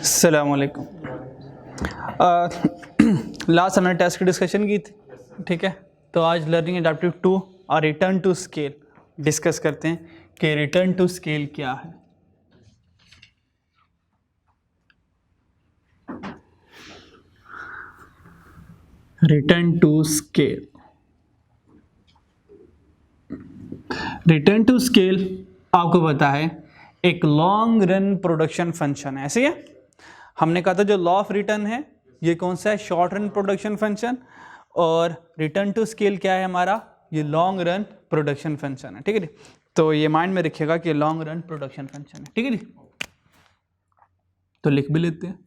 अस्सलामुअलैकुम। लास्ट हमने टेस्ट की डिस्कशन की थी, ठीक है। तो आज लर्निंग एडेप्टिव 2 और रिटर्न टू स्केल डिस्कस करते हैं कि रिटर्न टू स्केल क्या है। Return to scale, return to scale आपको पता है एक लॉन्ग रन प्रोडक्शन फंक्शन है, ऐसे है। हमने कहा था जो लॉ ऑफ रिटर्न है ये कौन सा है, शॉर्ट रन प्रोडक्शन फंक्शन, और रिटर्न टू स्केल क्या है हमारा, ये लॉन्ग रन प्रोडक्शन फंक्शन है, ठीक है जी। तो ये माइंड में रखिएगा कि लॉन्ग रन प्रोडक्शन फंक्शन है, ठीक है जी। तो लिख भी लेते हैं,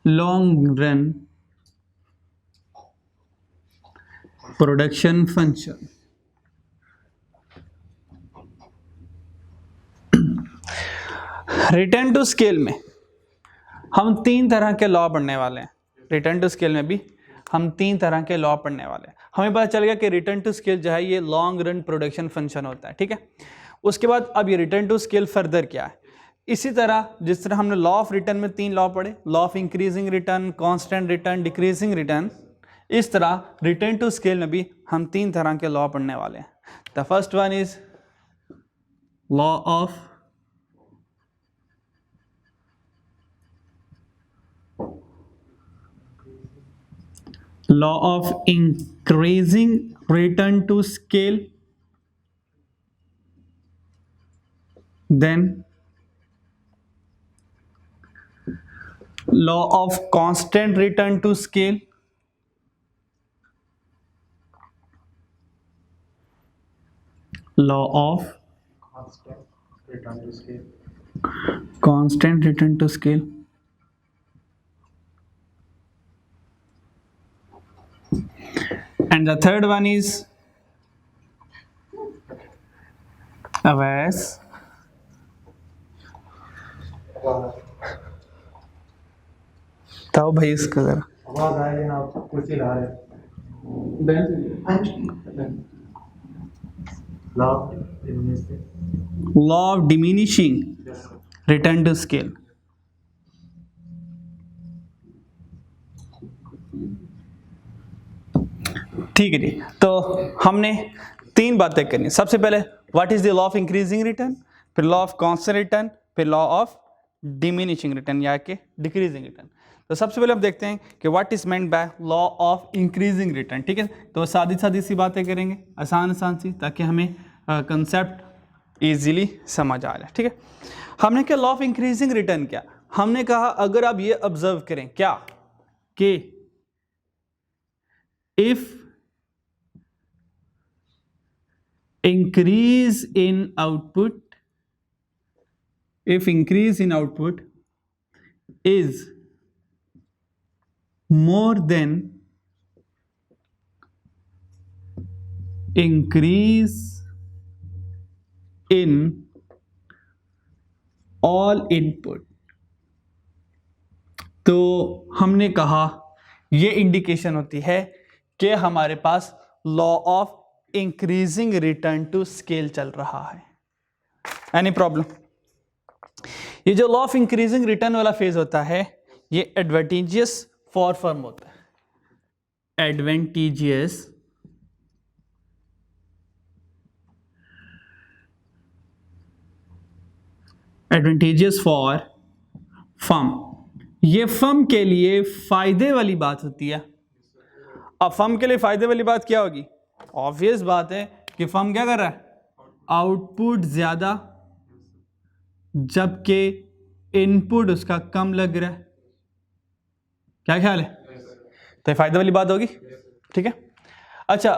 long run production function. Return to scale में हम तीन तरह के लॉ पढ़ने वाले हैं। रिटर्न टू स्केल में भी हम तीन तरह के लॉ पढ़ने वाले हैं। हमें पता चल गया कि रिटर्न टू स्केल जो है ये लॉन्ग रन प्रोडक्शन फंक्शन होता है, ठीक है। उसके बाद अब ये रिटर्न टू स्केल फर्दर क्या है, इसी तरह जिस तरह हमने लॉ ऑफ रिटर्न में तीन लॉ पढ़े, law of increasing return, constant return, decreasing return, इस तरह रिटर्न टू स्केल में भी हम तीन तरह के लॉ पढ़ने वाले हैं। The first one is law of law of increasing return to scale, then law of constant return to scale, law of constant return to scale, and the third one is Avas ताऊ भाई इसका जरा आवाज आ रही है ना, कुर्सी ला रहे law of diminishing return to scale। ठीक है जी। तो हमने तीन बातें करनी। सबसे पहले what is the law of increasing return, फिर लॉ ऑफ कांस्टेंट रिटर्न, फिर लॉ ऑफ डिमिनिशिंग रिटर्न या कि डिक्रीजिंग रिटर्न। तो सबसे पहले हम देखते हैं कि what is meant by law of increasing return, ठीक है। तो सादी सादी सी बातें करेंगे, आसान आसान सी, ताकि हमें कंसेप्ट इजीली समझ आ जाए, ठीक है। हमने क्या लॉ ऑफ इंक्रीजिंग रिटर्न क्या, हमने कहा अगर आप ये ऑब्जर्व करें क्या कि if increase in output, if increase in output is more than increase in all input, तो हमने कहा ये इंडिकेशन होती है कि हमारे पास law of increasing return to scale चल रहा है। Any problem? ये जो लॉ ऑफ इंक्रीजिंग रिटर्न वाला फेज होता है ये एडवांटेजियस फॉर फर्म होता है, एडवांटेजियस फॉर फर्म। ये फर्म के लिए फायदे वाली बात होती है। अब फर्म के लिए फायदे वाली बात क्या होगी, ऑब्वियस बात है कि फर्म क्या कर रहा है, आउटपुट ज्यादा जबकि इनपुट उसका कम लग रहा है। क्या ख्याल है? तो फायदे वाली बात होगी, ठीक है। अच्छा,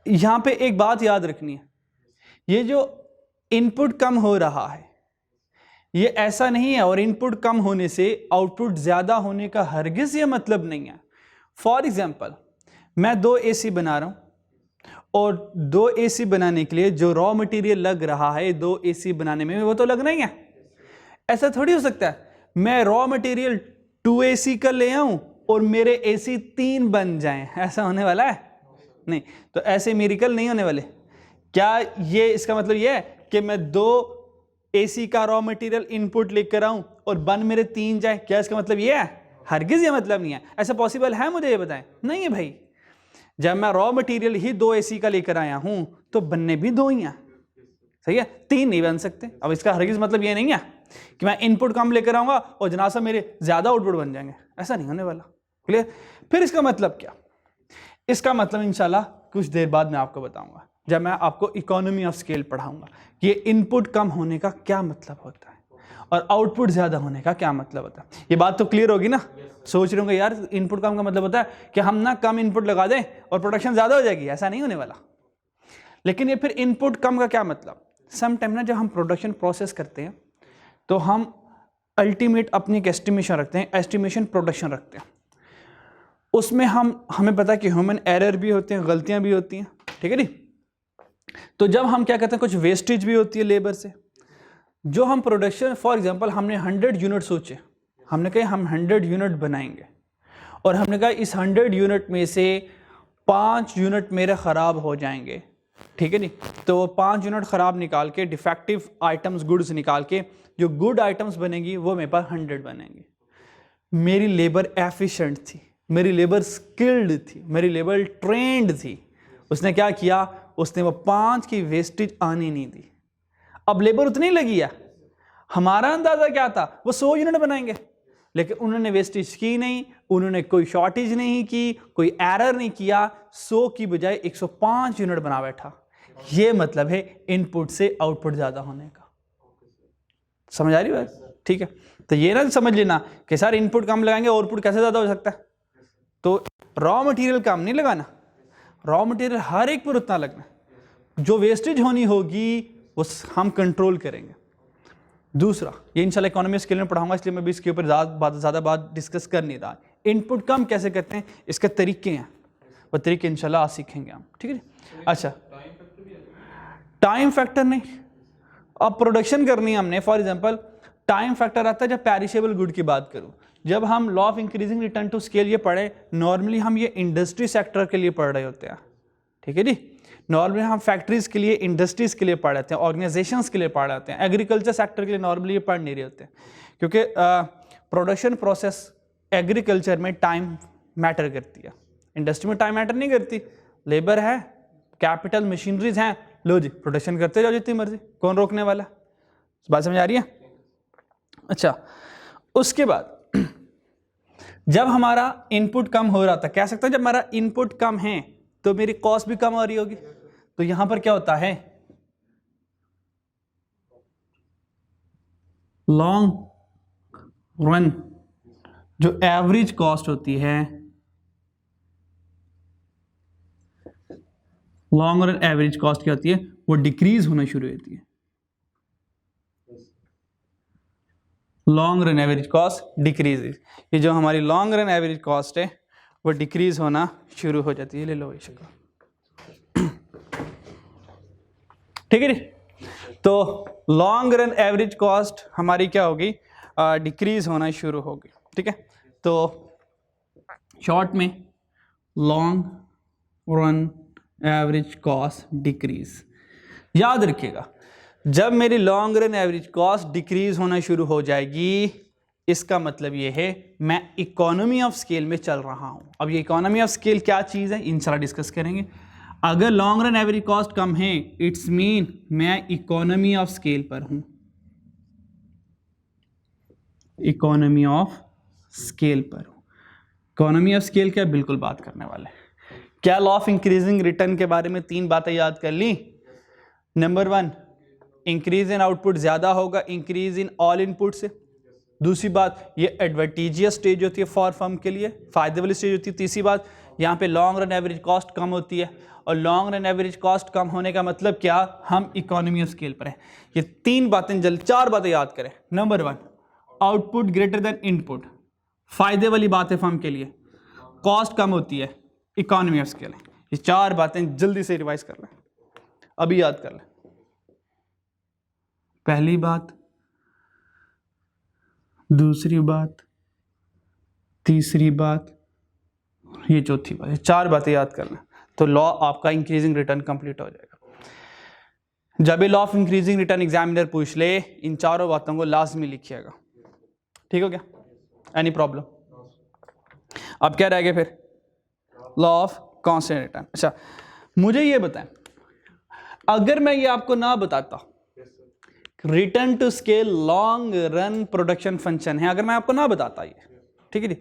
यहां पे एक बात याद रखनी है, ये जो इनपुट कम हो रहा है ये ऐसा नहीं है, और इनपुट कम होने से आउटपुट ज्यादा होने का हरगिज ये मतलब नहीं है। फॉर एग्जाम्पल मैं दो एसी बना रहा हूं, और दो एसी बनाने के लिए जो रॉ मटेरियल लग रहा है दो एसी बनाने में वो तो लगना ही है। ऐसा थोड़ी हो सकता है मैं रॉ मटेरियल 2 एसी का ले आऊं और मेरे एसी 3 बन जाएं, ऐसा होने वाला है? नहीं। तो ऐसे मिरेकल नहीं होने वाले। क्या ये इसका मतलब ये है कि मैं दो एसी का रॉ मटेरियल इनपुट लेकर आऊं और बन मेरे 3 जाए, क्या इसका मतलब ये है? हरगिज ये मतलब नहीं है। ऐसा पॉसिबल है? मुझे ये बताएं। नहीं है भाई। जब मैं रॉ मटेरियल ही 2 एसी का लेकर आया हूं तो बनने भी 2 ही हैं, सही है, 3 नहीं बन सकते। अब इसका हरगिज मतलब ये नहीं है कि मैं इनपुट कम लेकर आऊंगा और जनाब साहब मेरे ज्यादा आउटपुट बन जाएंगे, ऐसा नहीं होने वाला। क्लियर? फिर इसका मतलब क्या? इसका मतलब इंशाल्लाह कुछ देर बाद मैं आपको बताऊंगा, जब मैं आपको इकोनॉमी ऑफ स्केल पढ़ाऊंगा कि ये इनपुट कम होने का क्या मतलब होता है और आउटपुट ज्यादा होने का क्या मतलब होता है। ये बात तो क्लियर होगी ना? सोच रहे होंगे यार इनपुट कम का मतलब होता है कि हम ना कम इनपुट लगा दें और प्रोडक्शन ज्यादा हो जाएगी, ऐसा नहीं होने वाला। लेकिन ये फिर इनपुट कम का क्या मतलब? सम टाइम ना जब हम प्रोडक्शन प्रोसेस करते हैं तो हम अल्टीमेट अपनी एक एस्टिमेशन रखते हैं, एस्टिमेशन प्रोडक्शन रखते हैं। उसमें हमें पता है कि ह्यूमन एरर भी होते हैं, गलतियां भी होती हैं, ठीक है जी। तो जब हम क्या कहते हैं, कुछ वेस्टेज भी होती है लेबर से, जो हम प्रोडक्शन, फॉर एग्जांपल हमने 100 यूनिट सोचे, हमने कहा हम 100 यूनिट बनाएंगे और हमने कहा इस 100 यूनिट में से 5 यूनिट मेरे ख़राब हो जाएंगे, ठीक है जी। तो 5 यूनिट ख़राब निकाल के, डिफेक्टिव आइटम्स गुड्स निकाल के जो गुड आइटम्स बनेंगी वो मेरे पास 100 बनेंगी। मेरी लेबर एफिशिएंट थी, मेरी लेबर स्किल्ड थी, मेरी लेबर ट्रेंड थी। उसने क्या किया? उसने वो 5 की वेस्टेज आने नहीं दी। अब लेबर उतनी लगी है, हमारा अंदाजा क्या था? वो 100 यूनिट बनाएंगे, लेकिन उन्होंने वेस्टेज की नहीं, उन्होंने कोई शॉर्टेज नहीं की, कोई एरर नहीं किया, 100 की बजाय 105 यूनिट बना बैठा। ये मतलब है इनपुट से आउटपुट ज्यादा होने का। समझ आ रही बात? ठीक है। तो ये ना समझ लेना कि सर इनपुट कम लगाएंगे आउटपुट कैसे ज्यादा हो सकता है। तो रॉ मटेरियल कम नहीं लगाना, रॉ मटेरियल हर एक पर उतना लगना, जो वेस्टेज होनी होगी वो हम कंट्रोल करेंगे। दूसरा, ये इंशाल्लाह इकोनॉमी स्केल में पढ़ाऊंगा, इसलिए मैं भी इसके ऊपर ज़्यादा बात डिस्कस कर नहीं रहा। इनपुट कम कैसे करते हैं, इसके तरीके हैं, वो तरीके इंशाल्लाह आज सीखेंगे हम, ठीक है। अच्छा, टाइम फैक्टर नहीं, अब प्रोडक्शन करनी है हमने, फॉर एग्जांपल टाइम फैक्टर आता है जब पेरिशेबल गुड की बात करूं। जब हम law of increasing return to scale ये पढ़े, नॉर्मली हम ये इंडस्ट्री सेक्टर के लिए पढ़ रहे होते हैं, ठीक है जी। नॉर्मली हम फैक्ट्रीज के लिए, इंडस्ट्रीज के लिए पढ़ रहे हैं, ऑर्गेनाइजेशंस के लिए पढ़ रहे हैं। एग्रीकल्चर सेक्टर के लिए नॉर्मली ये पढ़ नहीं रहे होते, क्योंकि प्रोडक्शन प्रोसेस एग्रीकल्चर में टाइम मैटर करती है, इंडस्ट्री में टाइम मैटर नहीं करती। लेबर है, कैपिटल, मशीनरीज हैं, लो जी प्रोडक्शन करते जाओ जितनी मर्जी, कौन रोकने वाला? बात समझ आ रही है? अच्छा, उसके बाद जब हमारा इनपुट कम हो रहा था, कह सकते हैं जब हमारा इनपुट कम है तो मेरी कॉस्ट भी कम हो रही होगी। तो यहां पर क्या होता है, लॉन्ग रन जो एवरेज कॉस्ट होती है, लॉन्ग रन एवरेज कॉस्ट क्या होती है, वो डिक्रीज होना शुरू होती है। Long run average cost decrease, ये जो हमारी लॉन्ग रन एवरेज कॉस्ट है वो डिक्रीज होना शुरू हो जाती है। ले लो इसको, ठीक है जी। तो लॉन्ग रन एवरेज कॉस्ट हमारी क्या होगी, डिक्रीज होना शुरू होगी, ठीक है। तो शॉर्ट में long run average cost decrease, याद रखिएगा जब मेरी long run average cost decrease होना शुरू हो जाएगी, इसका मतलब ये है मैं इकोनॉमी ऑफ स्केल में चल रहा हूं। अब ये इकोनॉमी ऑफ स्केल क्या चीज है, इंशाल्लाह डिस्कस करेंगे। अगर लॉन्ग रन एवरेज कॉस्ट कम है, इट्स मीन मैं इकोनॉमी ऑफ स्केल पर हूं, इकोनॉमी ऑफ स्केल पर हूं। इकोनॉमी ऑफ स्केल क्या, बिल्कुल बात करने वाले। क्या लॉ ऑफ इंक्रीजिंग रिटर्न के बारे में 3 बातें याद कर ली। नंबर 1, इंक्रीज इन आउटपुट ज्यादा होगा इंक्रीज इन ऑल इनपुट से। दूसरी बात, ये एडवांटेजियस स्टेज होती है फॉर फर्म के लिए, फायदे वाली स्टेज होती है। तीसरी बात, यहाँ पे लॉन्ग रन एवरेज कॉस्ट कम होती है, और लॉन्ग रन एवरेज कॉस्ट कम होने का मतलब क्या, हम इकोनॉमी ऑफ स्केल पर हैं। ये 3 बातें 4 बातें याद करें। Number 1, output greater than input, फायदे वाली बात है फर्म के लिए, कॉस्ट कम होती है, इकोनॉमी ऑफ स्केल है। ये 4 बातें जल्दी से रिवाइज कर लें, अभी याद कर लें। पहली बात, दूसरी बात, तीसरी बात, ये चौथी बात, ये 4 बातें याद कर लें तो लॉ आपका इंक्रीजिंग रिटर्न कंप्लीट हो जाएगा। जब भी law of increasing return examiner पूछ ले, इन चारों बातों को लाजमी लिखिएगा। ठीक हो गया? Any problem? अब क्या रह गया फिर? Law of constant return. अच्छा, मुझे ये बताएं, अगर मैं ये आपको ना बताता return to scale long run production function है, अगर मैं आपको ना बताता ये, ठीक है जी,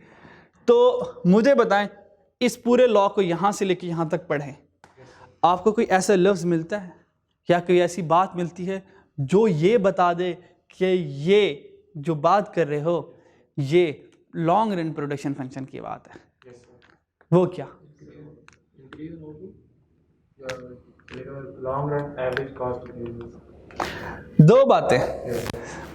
तो मुझे बताएं इस पूरे लॉ को यहां से लेके यहां तक पढ़ें, आपको कोई ऐसा लफ्ज मिलता है या कोई ऐसी बात मिलती है जो ये बता दे कि ये जो बात कर रहे हो ये लॉन्ग रन प्रोडक्शन फंक्शन की बात है? वो क्या? Long run average cost. दो बातें।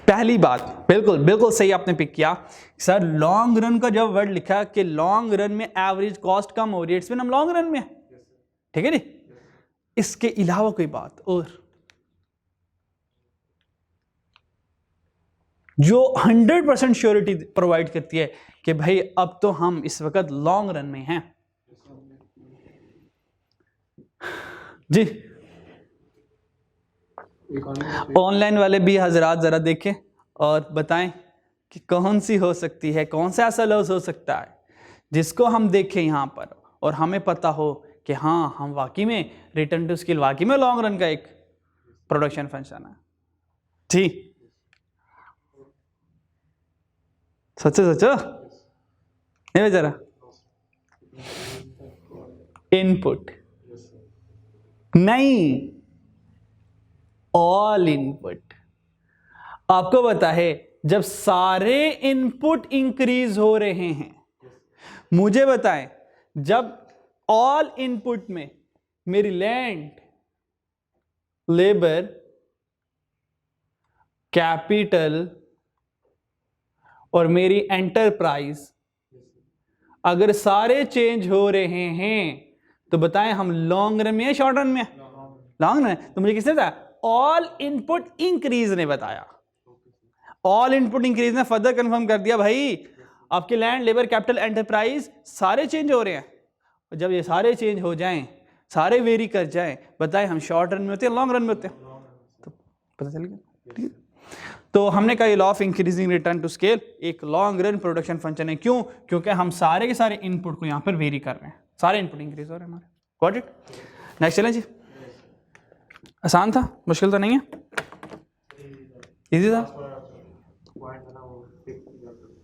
पहली बात, बिल्कुल बिल्कुल सही आपने पिक किया सर, लॉन्ग रन का जब वर्ड लिखा कि लॉन्ग रन में एवरेज कॉस्ट कम हो रही है, इट्स मीन हम लॉन्ग रन में है। ठीक है जी? इसके अलावा कोई बात और जो 100% श्योरिटी प्रोवाइड करती है कि भाई अब तो हम इस वक्त लॉन्ग रन में हैं जी। ऑनलाइन वाले भी हजरात जरा देखें और बताएं कि कौन सी हो सकती है, कौन सा ऐसा लफ्ज हो सकता है जिसको हम देखें यहां पर और हमें पता हो कि हाँ हम वाकई में रिटर्न टू स्किल वाकई में लॉन्ग रन का एक प्रोडक्शन फंक्शन है। ठीक, सच्चो सच्चो नहीं बेचारा। इनपुट नहीं, ऑल इनपुट। आपको पता है जब सारे इनपुट इंक्रीज हो रहे हैं, मुझे बताएं जब ऑल इनपुट में मेरी लैंड, लेबर, कैपिटल और मेरी एंटरप्राइज अगर सारे चेंज हो रहे हैं तो बताएं हम लॉन्ग रन में या शॉर्ट रन में? Long run. तो मुझे किसने बताया? ऑल इनपुट इंक्रीज ने बताया। ऑल इनपुट इंक्रीज ने फर्दर कंफर्म कर दिया भाई आपके लैंड, लेबर, कैपिटल, एंटरप्राइज सारे चेंज हो रहे हैं। और जब ये सारे चेंज हो जाएं, सारे वेरी कर जाएं, बताएं हम शॉर्ट रन में होते हैं लॉन्ग रन में होते हैं? तो पता चल गया। ठीक है, तो हमने कहा ये law of increasing return to scale एक लॉन्ग रन प्रोडक्शन फंक्शन है। क्यों? क्योंकि हम सारे के सारे इनपुट को यहां पर वेरी कर रहे हैं, सारे इनपुट इंक्रीज हो रहे हैं हमारे। Got it? नेक्स्ट चलें जी। आसान था, मुश्किल तो नहीं है, इजी था।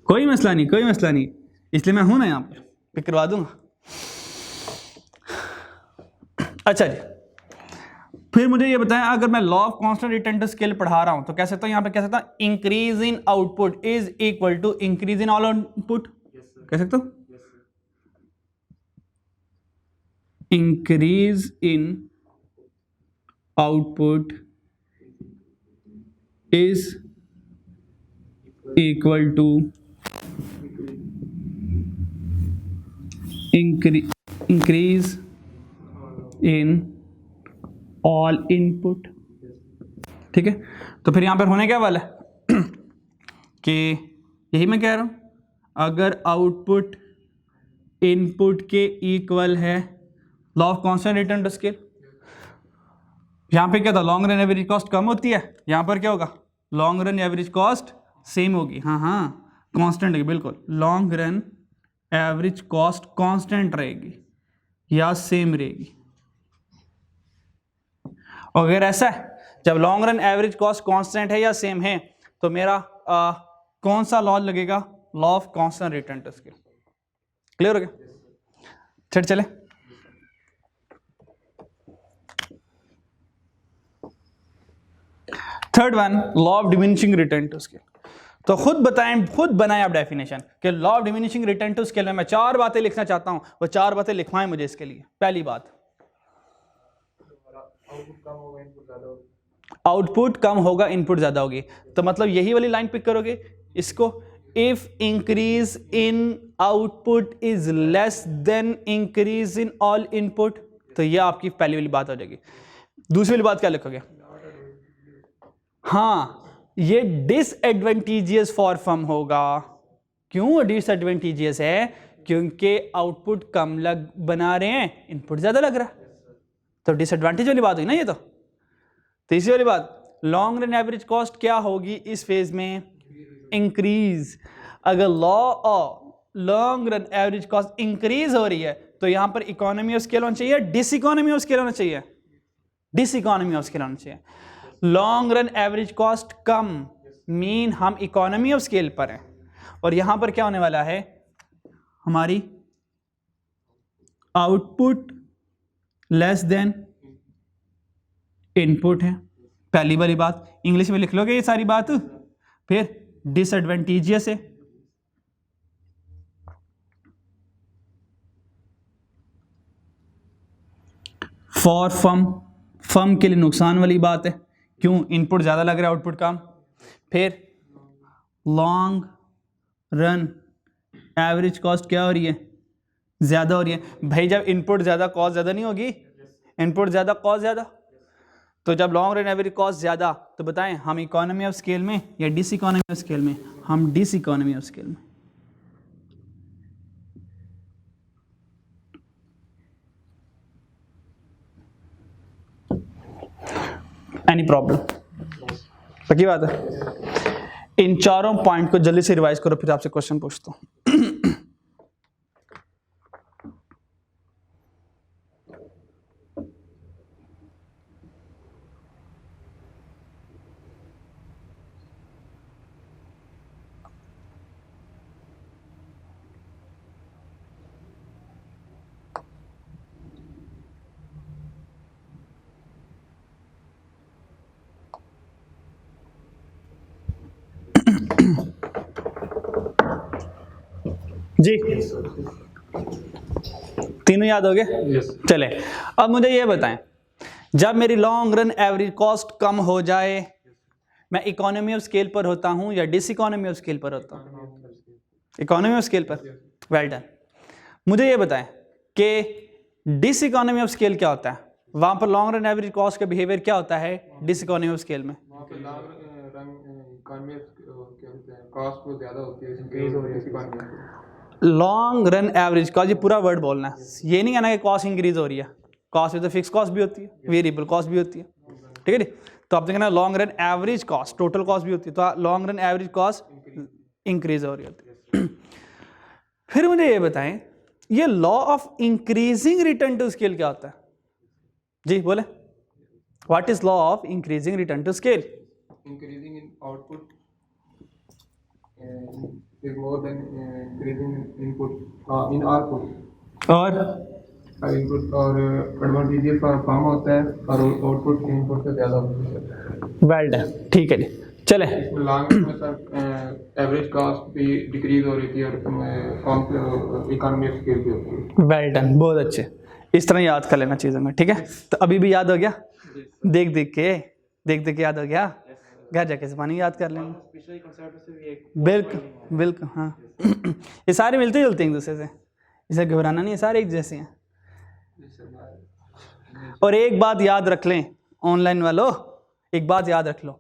कोई मसला नहीं, कोई मसला नहीं, इसलिए मैं हूं ना यहां पर, पिक करवा दूंगा। अच्छा जी, फिर मुझे ये बताएं अगर मैं law of constant return to scale पढ़ा रहा हूं तो कह सकता हूं यहां पे कह सकता हूं increase in output is equal to increase in all output. कह सकता हूं increase in output is equal to increase in all input. ठीक है, तो फिर यहां पर होने क्या वाला है कि यही मैं कह रहा हूं, अगर आउटपुट इनपुट के इक्वल है law of constant return to scale, यहां पे क्या था? लॉन्ग रन एवरेज कॉस्ट कम होती है, यहां पर क्या होगा? Long run average cost same होगी। हाँ हाँ, कांस्टेंट है बिल्कुल, long run average cost constant रहेगी या सेम रहेगी। और अगर ऐसा है जब long run average cost constant है या सेम है तो मेरा कौन सा लॉ लगेगा? Law of constant return to scale. Clear हो गया? फिर चले third one, law of diminishing return to scale. तो खुद बताएं, खुद बनाएं आप डेफिनेशन कि law of diminishing return to scale में मैं 4 बातें लिखना चाहता हूं, वो 4 बातें लिखवाएं मुझे इसके लिए। पहली बात, आउटपुट कम होगा इनपुट ज्यादा होगी। तो मतलब यही वाली लाइन पिक करोगे इसको, if increase in output is less than increase in all input, तो ये आपकी पहली वाली बात हो जाएगी। दूसरी वाली बात क्या लिखोगे? हाँ, ये डिसएडवांटेजियस फॉर फर्म होगा। क्यों डिसएडवांटेजियस है? क्योंकि आउटपुट कम बना रहे हैं, इनपुट ज्यादा लग रहा है, तो डिसएडवांटेज वाली बात हुई ना ये। तो तीसरी वाली बात, लॉन्ग रन एवरेज कॉस्ट क्या होगी इस फेज में? इंक्रीज। अगर long run average cost increase हो रही है तो यहां पर इकोनॉमी ऑफ स्केल होना चाहिए, डिस इकोनॉमी ऑफ स्केल होना चाहिए, डिस इकोनॉमी ऑफ स्केल होना चाहिए। लॉन्ग रन एवरेज कॉस्ट कम मीन हम इकोनॉमी ऑफ स्केल पर हैं, और यहां पर क्या होने वाला है, हमारी आउटपुट लेस देन इनपुट है। पहली वाली बात इंग्लिश में लिख लोगे ये सारी बात। फिर डिसएडवांटेजियस है, फॉर फर्म के लिए नुकसान वाली बात है, क्यों? इनपुट ज्यादा लग रहा है, आउटपुट कम। फिर लॉन्ग रन एवरेज कॉस्ट क्या हो रही है? ज्यादा हो रही है। भाई जब इनपुट ज्यादा कॉस्ट ज्यादा नहीं होगी? इनपुट ज्यादा कॉस्ट ज्यादा, तो जब लॉन्ग रन एवरेज कॉस्ट ज्यादा, तो बताएं हम इकोनॉमी ऑफ स्केल में या डिस इकोनॉमी ऑफ स्केल में? हम डिस इकोनॉमी ऑफ स्केल में। Any problem? पक्की बात है। इन चारों पॉइंट को जल्दी से रिवाइज करो, फिर आपसे क्वेश्चन पूछता हूं। जी तीनों याद हो गए? चले अब मुझे ये बताएं, जब मेरी लॉन्ग रन एवरेज कॉस्ट कम हो जाए, मैं इकोनॉमी ऑफ स्केल पर होता हूं या डिस इकोनॉमी ऑफ स्केल पर होता हूं? इकोनॉमी ऑफ स्केल पर। Well done. मुझे ये बताएं कि डिस इकोनॉमी ऑफ स्केल क्या होता है? वहां पर लॉन्ग रन एवरेज कॉस्ट का बिहेवियर क्या होता है डिस इकोनॉमी ऑफ स्केल में? कॉस्ट बहुत ज्यादा होती है, इंक्रीज हो रही है economy. Long run average cost, ये पूरा वर्ड बोलना है, ये नहीं कहना कि कॉस्ट इंक्रीज हो रही है। कॉस्ट में तो फिक्स कॉस्ट भी होती है, वेरिएबल कॉस्ट भी होती है, ठीक है जी। तो आप देखना long run average cost, total cost भी होती है, तो long run average cost increase हो रही होती है। फिर मुझे ये बताएं, ये law of increasing return to scale क्या होता है? जी बोले, what is law of increasing return to scale? Increasing in output is more than increasing input in output। और इनपुट और एडवांटेजेस का कम होता है और आउटपुट इनपुट से ज्यादा होता है। वेल डन, ठीक है जी। चले लॉन्ग में सर एवरेज कॉस्ट भी डिक्रीज हो रही थी और इकोनॉमी ऑफ स्केल भी होती है। वेल डन, बहुत अच्छे। इस तरह याद कर लेना चीज़ों में, ठीक है। तो अभी भी याद हो गया? देख देख के याद हो गया? घर जाके ज़बानी याद कर लेंगे। बिल्कुल बिल्कुल, हाँ। ये सारे मिलते जुलते हैं एक दूसरे से, इसे घबराना नहीं है, सारे एक जैसे हैं। और एक बात याद रख लें ऑनलाइन वालों, एक बात याद रख लो,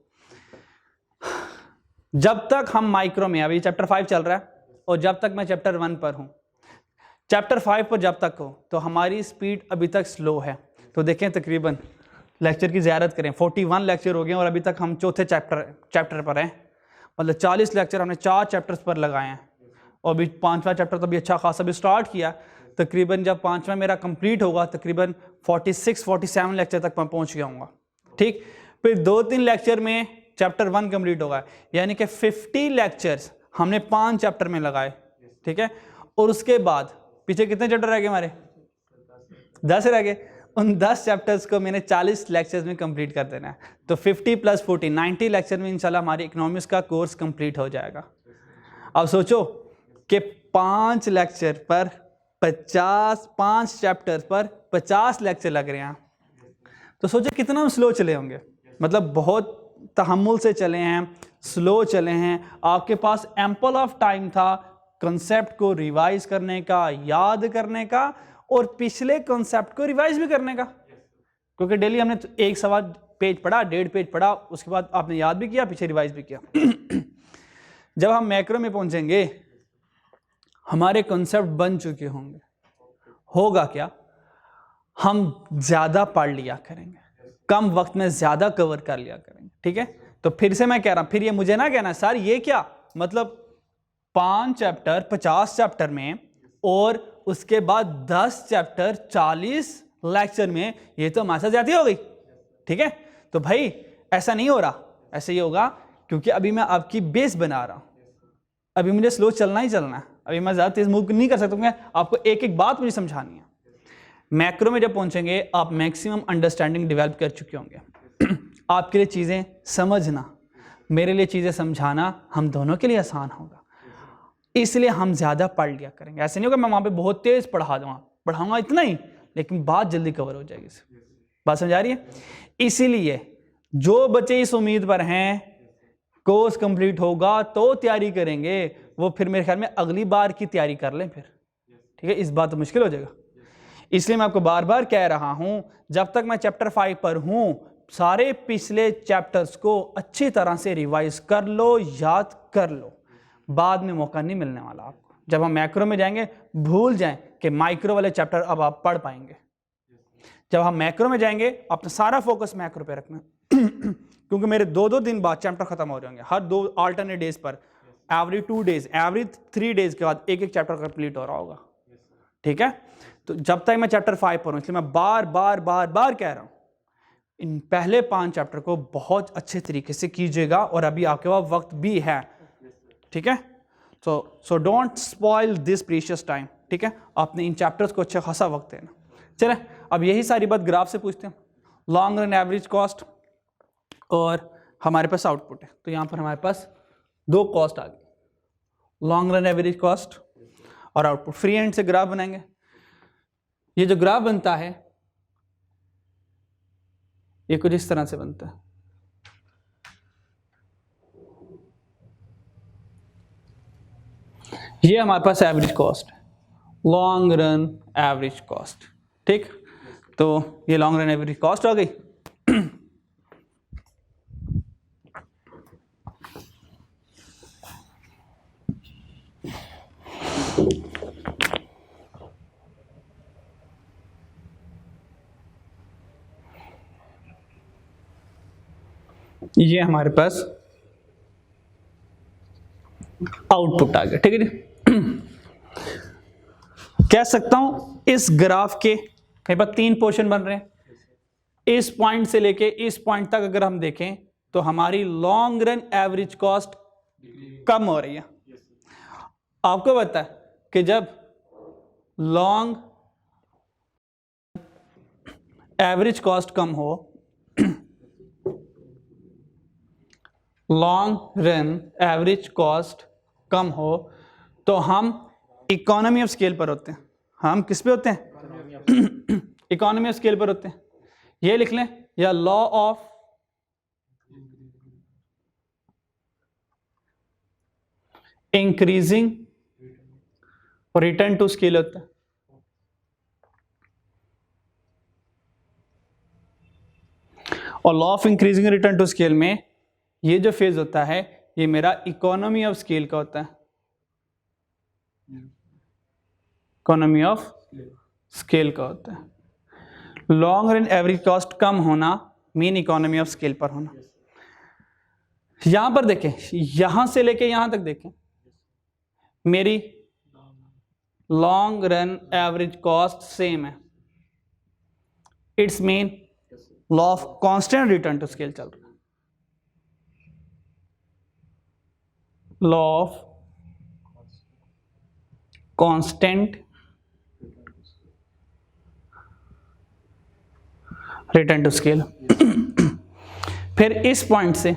जब तक हम माइक्रो में, अभी चैप्टर 5 चल रहा है और जब तक मैं चैप्टर 1 पर हूं, चैप्टर 5 पर जब तक हो तो हमारी स्पीड अभी तक स्लो है। तो देखें तकरीबन लेक्चर की ज़ियारत करें, 41 लेक्चर हो गए और अभी तक हम चौथे चैप्टर पर हैं। मतलब 40 लेक्चर हमने 4 चैप्टर्स पर लगाए हैं और अभी 5वां चैप्टर तो अभी अच्छा खासा भी स्टार्ट किया। तकरीबन जब 5वां मेरा कंप्लीट होगा तकरीबन 46-47 लेक्चर तक मैं पहुंच गया हूँगा, ठीक। फिर 2-3 लेक्चर में चैप्टर 1 कंप्लीट होगा, यानी कि 50 लेक्चर्स हमने 5 चैप्टर में लगाए, ठीक है। और उसके बाद पीछे कितने चैप्टर रह गए हमारे? 10 रह गए। उन 10 चैप्टर्स को मैंने 40 लेक्चर्स में कंप्लीट कर देना है। तो 50 + 40 90 लेक्चर में इंशाल्लाह हमारी इकोनॉमिक्स का कोर्स कंप्लीट हो जाएगा। अब सोचो कि 5 लेक्चर पर 5 चैप्टर्स पर 50 लेक्चर लग रहे हैं, तो सोचो कितना हम स्लो चले होंगे। मतलब बहुत तहम्मुल से चले हैं, स्लो चले हैं। आपके पास एम्पल ऑफ टाइम था कंसेप्ट को रिवाइज करने का, याद करने का और पिछले कंसेप्ट को रिवाइज भी करने का, क्योंकि डेली हमने एक सवा पेज पढ़ा, 1.5 पेज पढ़ा, उसके बाद आपने याद भी किया, पीछे रिवाइज भी किया। जब हम मैक्रो में पहुंचेंगे हमारे कंसेप्ट बन चुके होंगे, होगा क्या, हम ज्यादा पढ़ लिया करेंगे, कम वक्त में ज़्यादा कवर कर लिया करेंगे, ठीक है। तो फिर से मैं कह रहा हूँ, फिर ये मुझे ना कहना सर ये क्या मतलब 5 चैप्टर 50 चैप्टर में और उसके बाद 10 चैप्टर 40 लेक्चर में, ये तो हमारे साथ ज़्यादा हो गई, ठीक है। तो भाई ऐसा नहीं हो रहा, ऐसे ही होगा क्योंकि अभी मैं आपकी बेस बना रहा हूँ, अभी मुझे स्लो चलना ही चलना है, अभी मैं ज़्यादा तेज मूव नहीं कर सकता, मैं आपको एक एक बात मुझे समझानी है। मैक्रो में जब पहुंचेंगे आप मैक्सिमम अंडरस्टैंडिंग डेवलप कर चुके होंगे। आपके लिए चीज़ें समझना, मेरे लिए चीज़ें समझाना, हम दोनों के लिए आसान होगा, इसलिए हम ज़्यादा पढ़ लिया करेंगे। ऐसे नहीं होगा मैं वहाँ पे बहुत तेज़ पढ़ाऊँगा इतना ही, लेकिन बात जल्दी कवर हो जाएगी। बात समझ आ रही है? इसीलिए जो बच्चे इस उम्मीद पर हैं कोर्स कंप्लीट होगा तो तैयारी करेंगे, वो फिर मेरे ख्याल में अगली बार की तैयारी कर लें फिर, ठीक है। इस बात तो मुश्किल हो जाएगा, इसलिए मैं आपको बार बार कह रहा हूं जब तक मैं चैप्टर 5 पर हूं सारे पिछले चैप्टर्स को अच्छी तरह से रिवाइज कर लो, याद कर लो, बाद में मौका नहीं मिलने वाला आपको। जब हम मैक्रो में जाएंगे भूल जाएं कि माइक्रो वाले चैप्टर अब आप पढ़ पाएंगे। जब हम मैक्रो में जाएंगे अपना सारा फोकस मैक्रो पे रखना क्योंकि मेरे 2-2 दिन बाद चैप्टर खत्म हो रहे होंगे, हर 2 अल्टरनेट डेज पर, एवरी 2 डेज, एवरी 3 डेज के बाद एक चैप्टर कंप्लीट हो रहा होगा, ठीक है। तो जब तक मैं चैप्टर 5 पर हूं, इसलिए मैं बार बार कह रहा हूं इन पहले 5 चैप्टर को बहुत अच्छे तरीके से कीजिएगा, और अभी आपके पास वक्त भी है, ठीक है। So don't spoil this precious time, ठीक है। आपने इन चैप्टर्स को अच्छा खासा वक्त देना। चले अब यही सारी बात ग्राफ से पूछते हैं, लॉन्ग रन एवरेज कॉस्ट और हमारे पास आउटपुट है। तो यहां पर हमारे पास 2 कॉस्ट आ गई, लॉन्ग रन एवरेज कॉस्ट और आउटपुट। फ्री हैंड से ग्राफ बनाएंगे। ये जो ग्राफ बनता है ये कुछ इस तरह से बनता है। ये हमारे पास एवरेज कॉस्ट है, लॉन्ग रन एवरेज कॉस्ट, ठीक। तो ये लॉन्ग रन एवरेज कॉस्ट हो गई। ये हमारे पास आउटपुट आ गया, ठीक है जी। कह सकता हूं इस ग्राफ के कहीं पर 3 पोर्शन बन रहे हैं। इस पॉइंट से लेके इस पॉइंट तक अगर हम देखें तो हमारी लॉन्ग रन एवरेज कॉस्ट कम हो रही है। आपको पता है कि जब लॉन्ग एवरेज कॉस्ट कम हो, लॉन्ग रन एवरेज कॉस्ट कम हो, तो हम इकोनॉमी ऑफ स्केल पर होते हैं। हम किस पे होते हैं? इकोनॉमी ऑफ स्केल पर होते हैं। ये लिख लें, या law of increasing return to scale होता है। और law of increasing return to scale में ये जो फेज होता है ये मेरा इकोनॉमी ऑफ स्केल का होता है, इकोनॉमी ऑफ स्केल का होता है। लॉन्ग रन एवरेज कॉस्ट कम होना मीन इकोनॉमी ऑफ स्केल पर होना। यहां पर देखें, यहां से लेके यहां तक देखें, मेरी long run average cost same है। It's mean law of constant return to scale चल रहा है। Law of constant return to scale. फिर इस पॉइंट से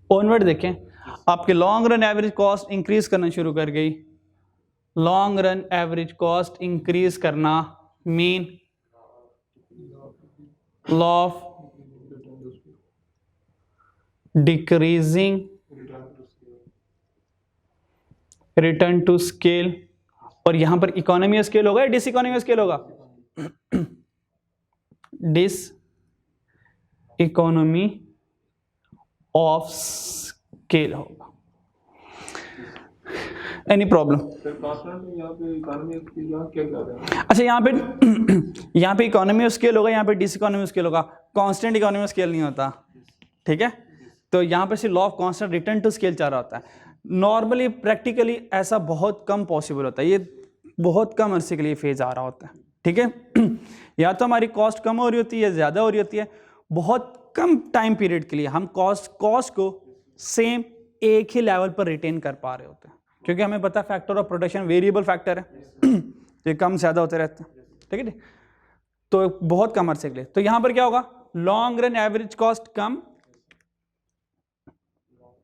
ऑनवर्ड देखें, आपके long run average cost increase करना शुरू कर गई। Long run average cost increase करना mean law of decreasing return to scale. और यहां पर इकोनॉमी ऑफ स्केल होगा या डिस इकोनॉमी ऑफ स्केल होगा? डिस इकोनॉमी ऑफ स्केल होगा। Any problem? अच्छा, यहाँ पे इकोनॉमी ऑफ स्केल होगा, यहाँ पे डिस इकोनॉमी ऑफ स्केल होगा। कांस्टेंट इकोनॉमी ऑफ स्केल नहीं होता, ठीक है। तो यहाँ पे सिर्फ law of constant return to scale चल रहा होता है। नॉर्मली प्रैक्टिकली ऐसा बहुत कम पॉसिबल होता है, ये बहुत कम अरसे के लिए फेज आ रहा होता है, ठीक है। या तो हमारी कॉस्ट कम हो रही होती है, ज़्यादा हो रही होती है, बहुत कम टाइम पीरियड के लिए हम कॉस्ट को सेम एक ही लेवल पर रिटेन कर पा रहे होते हैं, क्योंकि हमें पता है factor of production variable factor है, ये कम ज़्यादा होते रहते हैं, ठीक है। तो बहुत कम अरसे के लिए, तो यहां पर क्या होगा, लॉन्ग रन एवरेज कॉस्ट कम,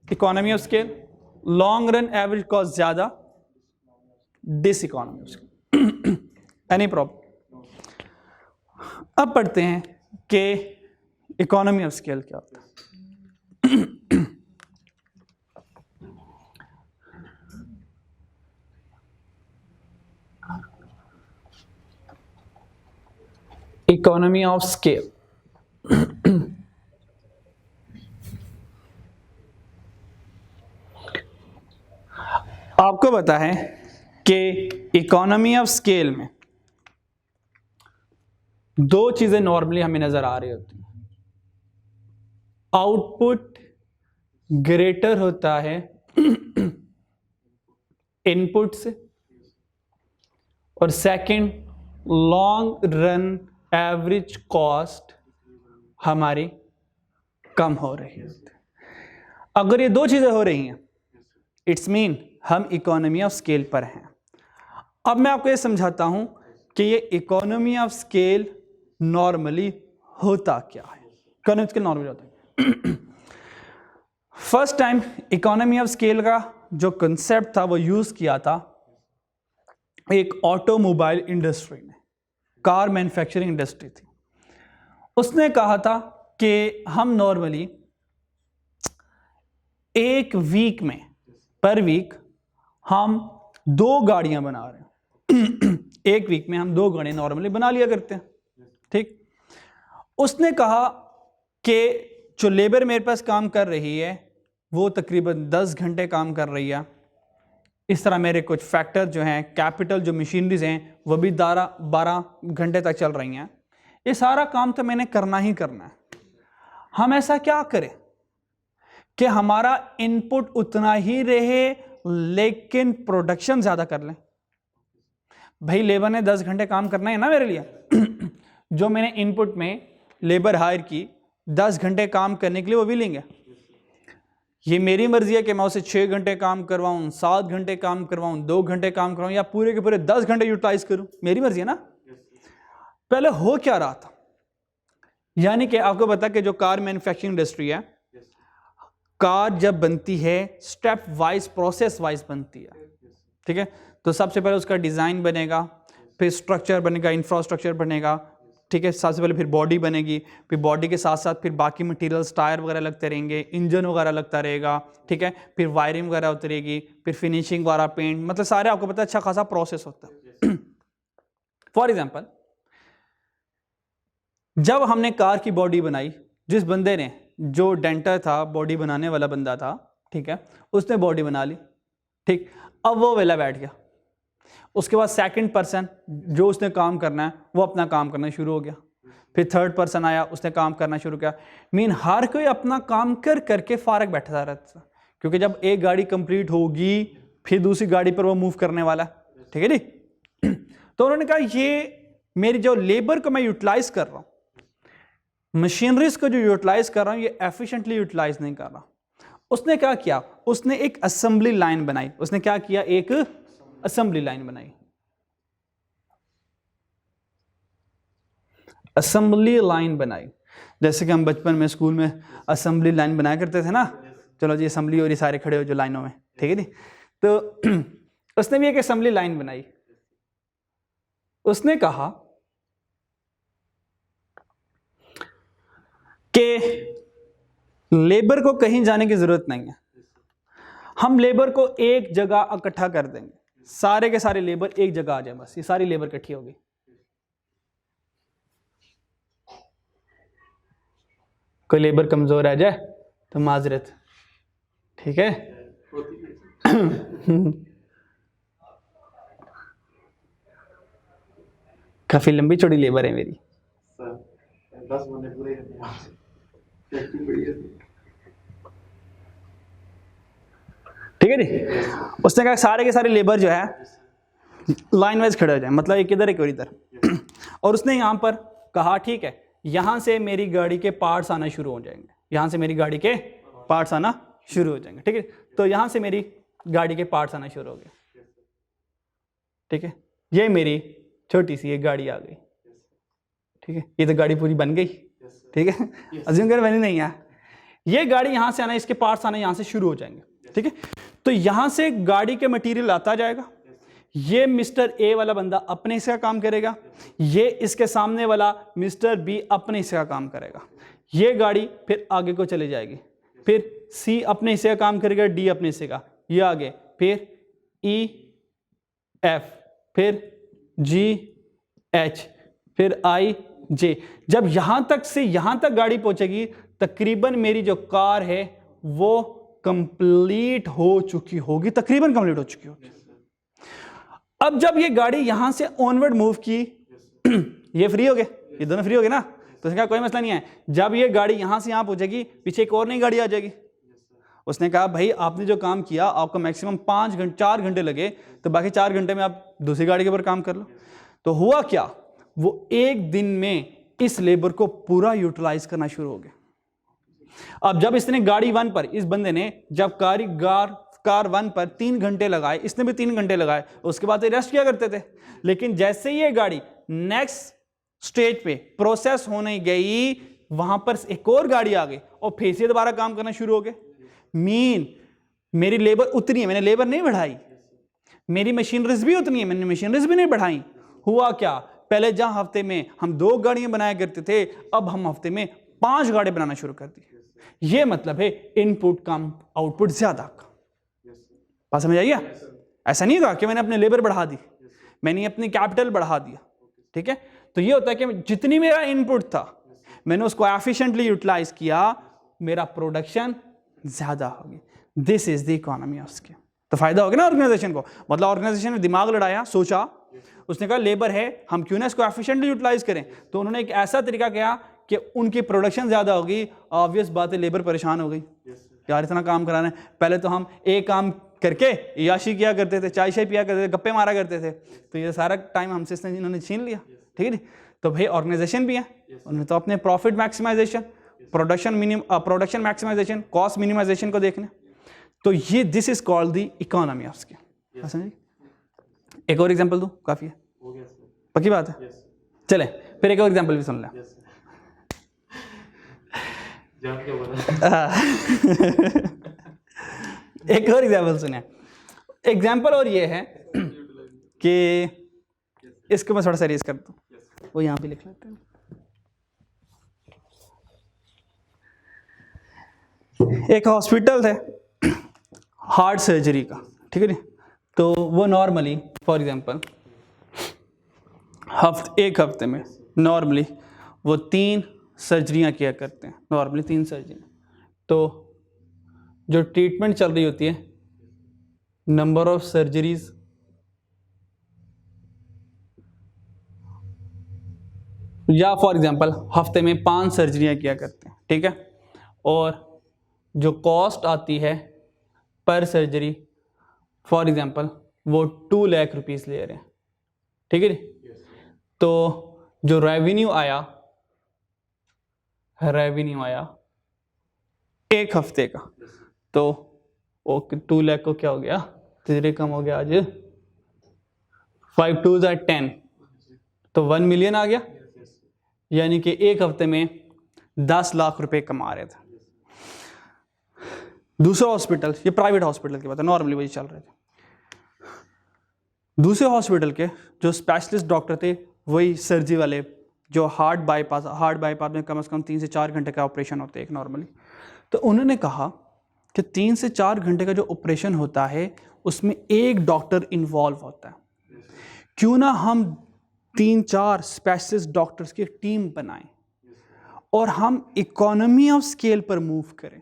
economy of scale, long run average cost ज्यादा, diseconomy of scale. Any problem? अब पढ़ते हैं कि इकोनॉमी ऑफ स्केल क्या होता है। इकोनॉमी ऑफ स्केल आपको पता है कि इकोनॉमी ऑफ स्केल में दो चीजें नॉर्मली हमें नजर आ रही होती हैं। आउटपुट ग्रेटर होता है इनपुट से, और second long run average cost हमारी कम हो रही है। अगर ये दो चीजें हो रही हैं, इट्स मीन हम इकोनॉमी ऑफ स्केल पर हैं। अब मैं आपको ये समझाता हूं कि ये इकोनॉमी ऑफ स्केल नॉर्मली होता क्या है। इकोनॉमी ऑफ स्केल नॉर्मली होता है first time economy of scale का जो कंसेप्ट था वो यूज किया था एक ऑटोमोबाइल इंडस्ट्री ने, कार मैन्युफैक्चरिंग इंडस्ट्री थी। उसने कहा था कि हम नॉर्मली एक वीक में, पर वीक हम 2 गाड़ियां बना रहे हैं। एक वीक में हम 2 गाड़ियां नॉर्मली बना लिया करते हैं, ठीक। उसने कहा कि जो लेबर मेरे पास काम कर रही है वो तकरीबन 10 घंटे काम कर रही है। इस तरह मेरे कुछ फैक्टर जो हैं, कैपिटल जो मशीनरीज हैं, वो भी 12 घंटे तक चल रही हैं। ये सारा काम तो मैंने करना ही करना है। हम ऐसा क्या करें कि हमारा इनपुट उतना ही रहे लेकिन प्रोडक्शन ज्यादा कर लें। भाई लेबर ने 10 घंटे काम करना है ना मेरे लिए। जो मैंने इनपुट में लेबर हायर की 10 घंटे काम करने के लिए, वो भी लेंगे। ये मेरी मर्जी है कि मैं उसे 6 घंटे काम करवाऊं, 7 घंटे काम करवाऊं, 2 घंटे काम करवाऊं, या पूरे के पूरे 10 घंटे यूटिलाइज करूं, मेरी मर्जी है ना। पहले हो क्या रहा था, यानी कि आपको पता कि जो कार मैन्युफैक्चरिंग इंडस्ट्री है, कार जब बनती है स्टेप वाइज, प्रोसेस वाइज बनती है, ठीक है। तो सबसे पहले उसका डिजाइन बनेगा, फिर स्ट्रक्चर बनेगा, इंफ्रास्ट्रक्चर बनेगा, ठीक है। सबसे पहले फिर बॉडी बनेगी, फिर बॉडी के साथ साथ फिर बाकी मटेरियल्स, टायर वगैरह लगते रहेंगे, इंजन वगैरह लगता रहेगा, ठीक है। फिर वायरिंग वगैरह होती रहेगी, फिर फिनिशिंग वाला पेंट, मतलब सारे आपको पता है अच्छा खासा प्रोसेस होता है। फॉर एग्जाम्पल, जब हमने कार की बॉडी बनाई, जिस बंदे ने, जो डेंटर था, बॉडी बनाने वाला बंदा था, ठीक है, उसने बॉडी बना ली, ठीक। अब वो वेला बैठ गया। उसके बाद सेकंड पर्सन जो उसने काम करना है वो अपना काम करना शुरू हो गया। फिर थर्ड पर्सन आया, उसने काम करना शुरू किया। मीन हर कोई अपना काम कर करके फारग बैठा रहता था, क्योंकि जब एक गाड़ी कंप्लीट होगी फिर दूसरी गाड़ी पर वो मूव करने वाला, ठीक है जी। तो उन्होंने कहा ये मेरी जो लेबर को मैं यूटिलाइज कर रहा हूं, मशीनरीज को जो यूटिलाइज कर रहा हूं, ये एफिशिएंटली यूटिलाइज नहीं कर रहा। उसने क्या किया, उसने एक असेंबली लाइन बनाई। उसने क्या किया, एक असेंबली लाइन बनाई। असेंबली लाइन बनाई, जैसे कि हम बचपन में स्कूल में असेंबली लाइन बनाया करते थे ना। चलो जी असेंबली, और ये सारे खड़े हो जो लाइनों में, ठीक है जी। तो उसने भी एक असेंबली लाइन बनाई। उसने कहा कि लेबर को कहीं जाने की जरूरत नहीं है, हम लेबर को एक जगह इकट्ठा कर देंगे, सारे के सारे लेबर एक जगह आ जाए, बस ये सारी लेबर इकट्ठी होगी। कोई लेबर कमजोर आ जाए तो माजरत, ठीक है। काफी लंबी चौड़ी लेबर है मेरी। 10 बंदे पूरे करने हैं, एक्टिंग बढ़िया थी। ठीक है जी। उसने कहा सारे के सारे लेबर जो है लाइन वाइज खड़े हो जाए, मतलब एक इधर एक और इधर। और उसने यहाँ पर कहा ठीक है, यहाँ से मेरी गाड़ी के पार्ट्स आना शुरू हो जाएंगे, यहाँ से मेरी गाड़ी के पार्ट्स आना शुरू हो जाएंगे। ठीक है, तो यहाँ से मेरी गाड़ी के पार्ट्स आना शुरू हो गए। ठीक है, ये मेरी छोटी सी एक गाड़ी आ गई। ठीक है, ये तो गाड़ी पूरी बन गई। ठीक है, अज्यूम कर बनी नहीं है, ये गाड़ी यहाँ से आना, इसके पार्ट्स आना यहाँ से शुरू हो जाएंगे। ठीक है, तो यहाँ से गाड़ी के मटेरियल आता जाएगा, ये मिस्टर ए वाला बंदा अपने हिस्से का काम करेगा, ये इसके सामने वाला मिस्टर बी अपने हिस्से का काम करेगा, ये गाड़ी फिर आगे को चली जाएगी, फिर सी अपने हिस्से का काम करेगा, डी अपने हिस्से का, ये आगे, फिर ई एफ, फिर जी एच, फिर आई जे। जब यहां तक से यहां तक गाड़ी पहुंचेगी, तकरीबन मेरी जो कार है वो कंप्लीट हो चुकी होगी, तकरीबन कंप्लीट हो चुकी होगी। अब जब ये गाड़ी यहां से ऑनवर्ड मूव की, ये फ्री हो गए, ये दोनों फ्री हो गए ना, तो उसने कहा कोई मसला नहीं है। जब ये गाड़ी यहां से यहां पहुंचेगी, पीछे एक और नई गाड़ी आ जाएगी। उसने कहा भाई आपने जो काम किया, आपको मैक्सिमम 4 घंटे लगे, तो बाकी 4 घंटे में आप दूसरी गाड़ी के ऊपर काम कर लो। तो हुआ क्या, वो एक दिन में इस लेबर को पूरा यूटिलाइज करना शुरू हो गया। अब जब इसने गाड़ी 1 पर, इस बंदे ने जब कार 1 पर 3 घंटे लगाए, इसने भी 3 घंटे लगाए, उसके बाद रेस्ट किया करते थे। लेकिन जैसे ये गाड़ी नेक्स्ट स्टेज पे प्रोसेस होने गई, वहां पर एक और गाड़ी आ गई और फिर से दोबारा काम करना शुरू हो गए। मेरी लेबर उतनी है, मैंने लेबर नहीं बढ़ाई, मेरी मशीनरीज भी उतनी है, मैंने मशीनरीज भी नहीं बढ़ाई। हुआ क्या, पहले जहां हफ्ते में हम 2 गाड़ियां बनाया करते थे, अब हम हफ्ते में 5 गाड़ी बनाना शुरू कर दी। ये मतलब है इनपुट कम, आउटपुट ज्यादा का। बात समझ आइए? ऐसा नहीं होगा कि मैंने अपने लेबर बढ़ा दी, मैंने अपनी कैपिटल बढ़ा दिया। ठीक है, तो ये होता है कि जितनी मेरा इनपुट था मैंने उसको एफिशिएंटली यूटिलाइज किया, मेरा प्रोडक्शन ज्यादा होगी। This is the economy of scale. तो फायदा हो गया ना ऑर्गेनाइजेशन को, मतलब ऑर्गेनाइजेशन ने दिमाग लड़ाया, सोचा, उसने कहा लेबर है, हम क्यों ना इसको एफिशिएंटली यूटिलाइज करें। तो उन्होंने एक ऐसा तरीका किया कि उनकी प्रोडक्शन ज्यादा होगी। ऑब्वियस बात है, लेबर परेशान हो गई, यार इतना काम कराना है। पहले तो हम एक काम करके याशी किया करते थे, चाय शाय पिया करते थे, गप्पे मारा करते थे, तो ये सारा टाइम हमसे इन्होंने छीन लिया। ठीक है, तो भाई ऑर्गेनाइजेशन भी है, उन्होंने तो अपने profit maximization, production maximization, cost minimization को देखना। तो ये this is called the economy of scale. समझिए, एक और एग्जांपल दूं, काफी है, पक्की बात है। चले फिर एक और एग्जांपल भी सुन लें। एक और एग्जांपल सुने। एग्जांपल और ये है कि इसको मैं थोड़ा सा रेज कर दूं, वो यहां पे लिख लेते हैं। एक हॉस्पिटल है हार्ट सर्जरी का, ठीक है, तो वो नॉर्मली फॉर एग्जांपल एक हफ्ते में नॉर्मली वो 3 सर्जरियां किया करते हैं, नॉर्मली 3 सर्जरियां। तो जो ट्रीटमेंट चल रही होती है, नंबर ऑफ सर्जरीज या फॉर एग्जांपल हफ्ते में 5 सर्जरियां किया करते हैं। ठीक है, और जो कॉस्ट आती है पर सर्जरी फॉर एग्जांपल वो 2 लाख रुपीस ले रहे हैं। ठीक है, तो जो रेवेन्यू आया एक हफ्ते का, तो 2 लाख को क्या हो गया, 3 कम हो गया, आज 5 2 10, तो 1 मिलियन आ गया। यानी कि एक हफ्ते में 10 लाख रुपए कमा रहे थे। दूसरा हॉस्पिटल, ये प्राइवेट हॉस्पिटल की बात है, नॉर्मली वही चल रहे थे। दूसरे हॉस्पिटल के जो स्पेशलिस्ट डॉक्टर थे, वही सर्जरी वाले, जो हार्ट बाईपास में कम से कम 3 से 4 घंटे का ऑपरेशन होता है एक नॉर्मली। तो उन्होंने कहा कि 3 से 4 घंटे का जो ऑपरेशन होता है उसमें एक डॉक्टर इन्वॉल्व होता है, क्यों ना हम 3-4 स्पेशलिस्ट डॉक्टर्स की टीम बनाएं और हम इकोनॉमी ऑफ स्केल पर मूव करें।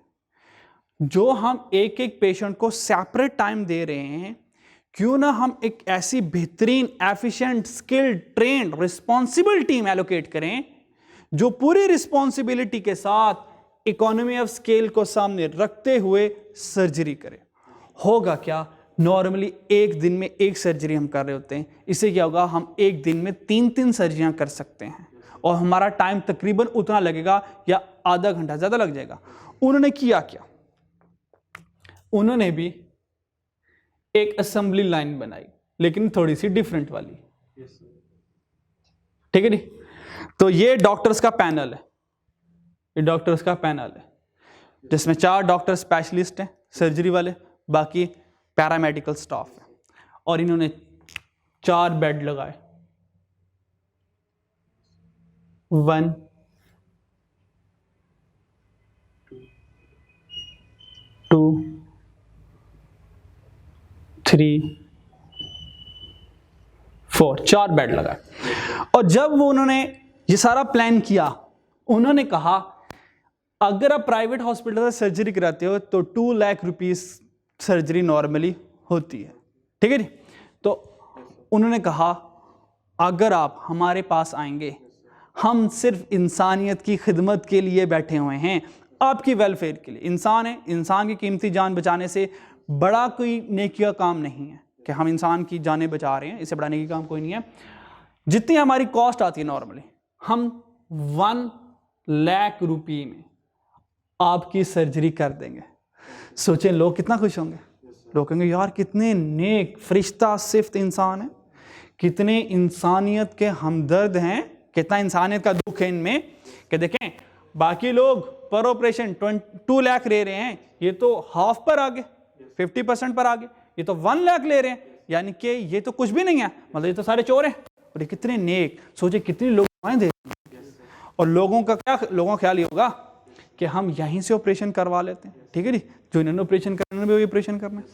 जो हम एक एक पेशेंट को सेपरेट टाइम दे रहे हैं, क्यों ना हम एक ऐसी बेहतरीन, efficient, skilled, trained, responsible team allocate करें जो पूरी रिस्पॉन्सिबिलिटी के साथ इकोनॉमी ऑफ स्केल को सामने रखते हुए सर्जरी करे। होगा क्या, नॉर्मली एक दिन में एक सर्जरी हम कर रहे होते हैं, इससे क्या होगा, हम एक दिन में 3-3 सर्जरियां कर सकते हैं और हमारा टाइम तकरीबन उतना लगेगा या आधा घंटा ज़्यादा लग जाएगा। उन्होंने किया क्या, उन्होंने भी एक असेंबली लाइन बनाई, लेकिन थोड़ी सी डिफरेंट वाली, ठीक है जी। तो ये डॉक्टर्स का पैनल है, ये डॉक्टर्स का पैनल है जिसमें 4 डॉक्टर स्पेशलिस्ट हैं सर्जरी वाले, बाकी पैरामेडिकल स्टाफ है, और इन्होंने 4 बेड लगाए, 1 2 3 4, 4 बेड लगाए। और जब वो उन्होंने ये सारा प्लान किया, उन्होंने कहा अगर आप प्राइवेट हॉस्पिटल से सर्जरी कराते हो तो 2 लाख रुपीस सर्जरी नॉर्मली होती है, ठीक है जी। तो उन्होंने कहा अगर आप हमारे पास आएंगे, हम सिर्फ इंसानियत की खिदमत के लिए बैठे हुए हैं, आपकी वेलफेयर के लिए। इंसान है, इंसान की कीमती जान बचाने से बड़ा कोई नेकी का काम नहीं है कि हम इंसान की जानें बचा रहे हैं, इससे बड़ा नेकी काम कोई नहीं है। जितनी हमारी कॉस्ट आती है नॉर्मली, हम 1 लाख रुपये में आपकी सर्जरी कर देंगे। सोचें लोग कितना खुश होंगे, लोग कहेंगे यार कितने नेक फरिश्ता सिफ्त इंसान है, कितने इंसानियत के हमदर्द हैं, कितना इंसानियत का दुख है इनमें कि देखें बाकी लोग पर ऑपरेशन 2 लाख ले रहे हैं, ये तो हाफ पर आ गए, 50% पर आ गए, ये तो 1 लाख ले रहे हैं, यानी कि ये तो कुछ भी नहीं है, मतलब ये तो सारे चोर हैं। और ये कितने नेक, सोचे कितनी लोग दे, और लोगों का ख्याल ये होगा कि हम यहीं से ऑपरेशन करवा लेते हैं, ठीक है जी, जो इन्होंने ऑपरेशन करना है वही ऑपरेशन करना है।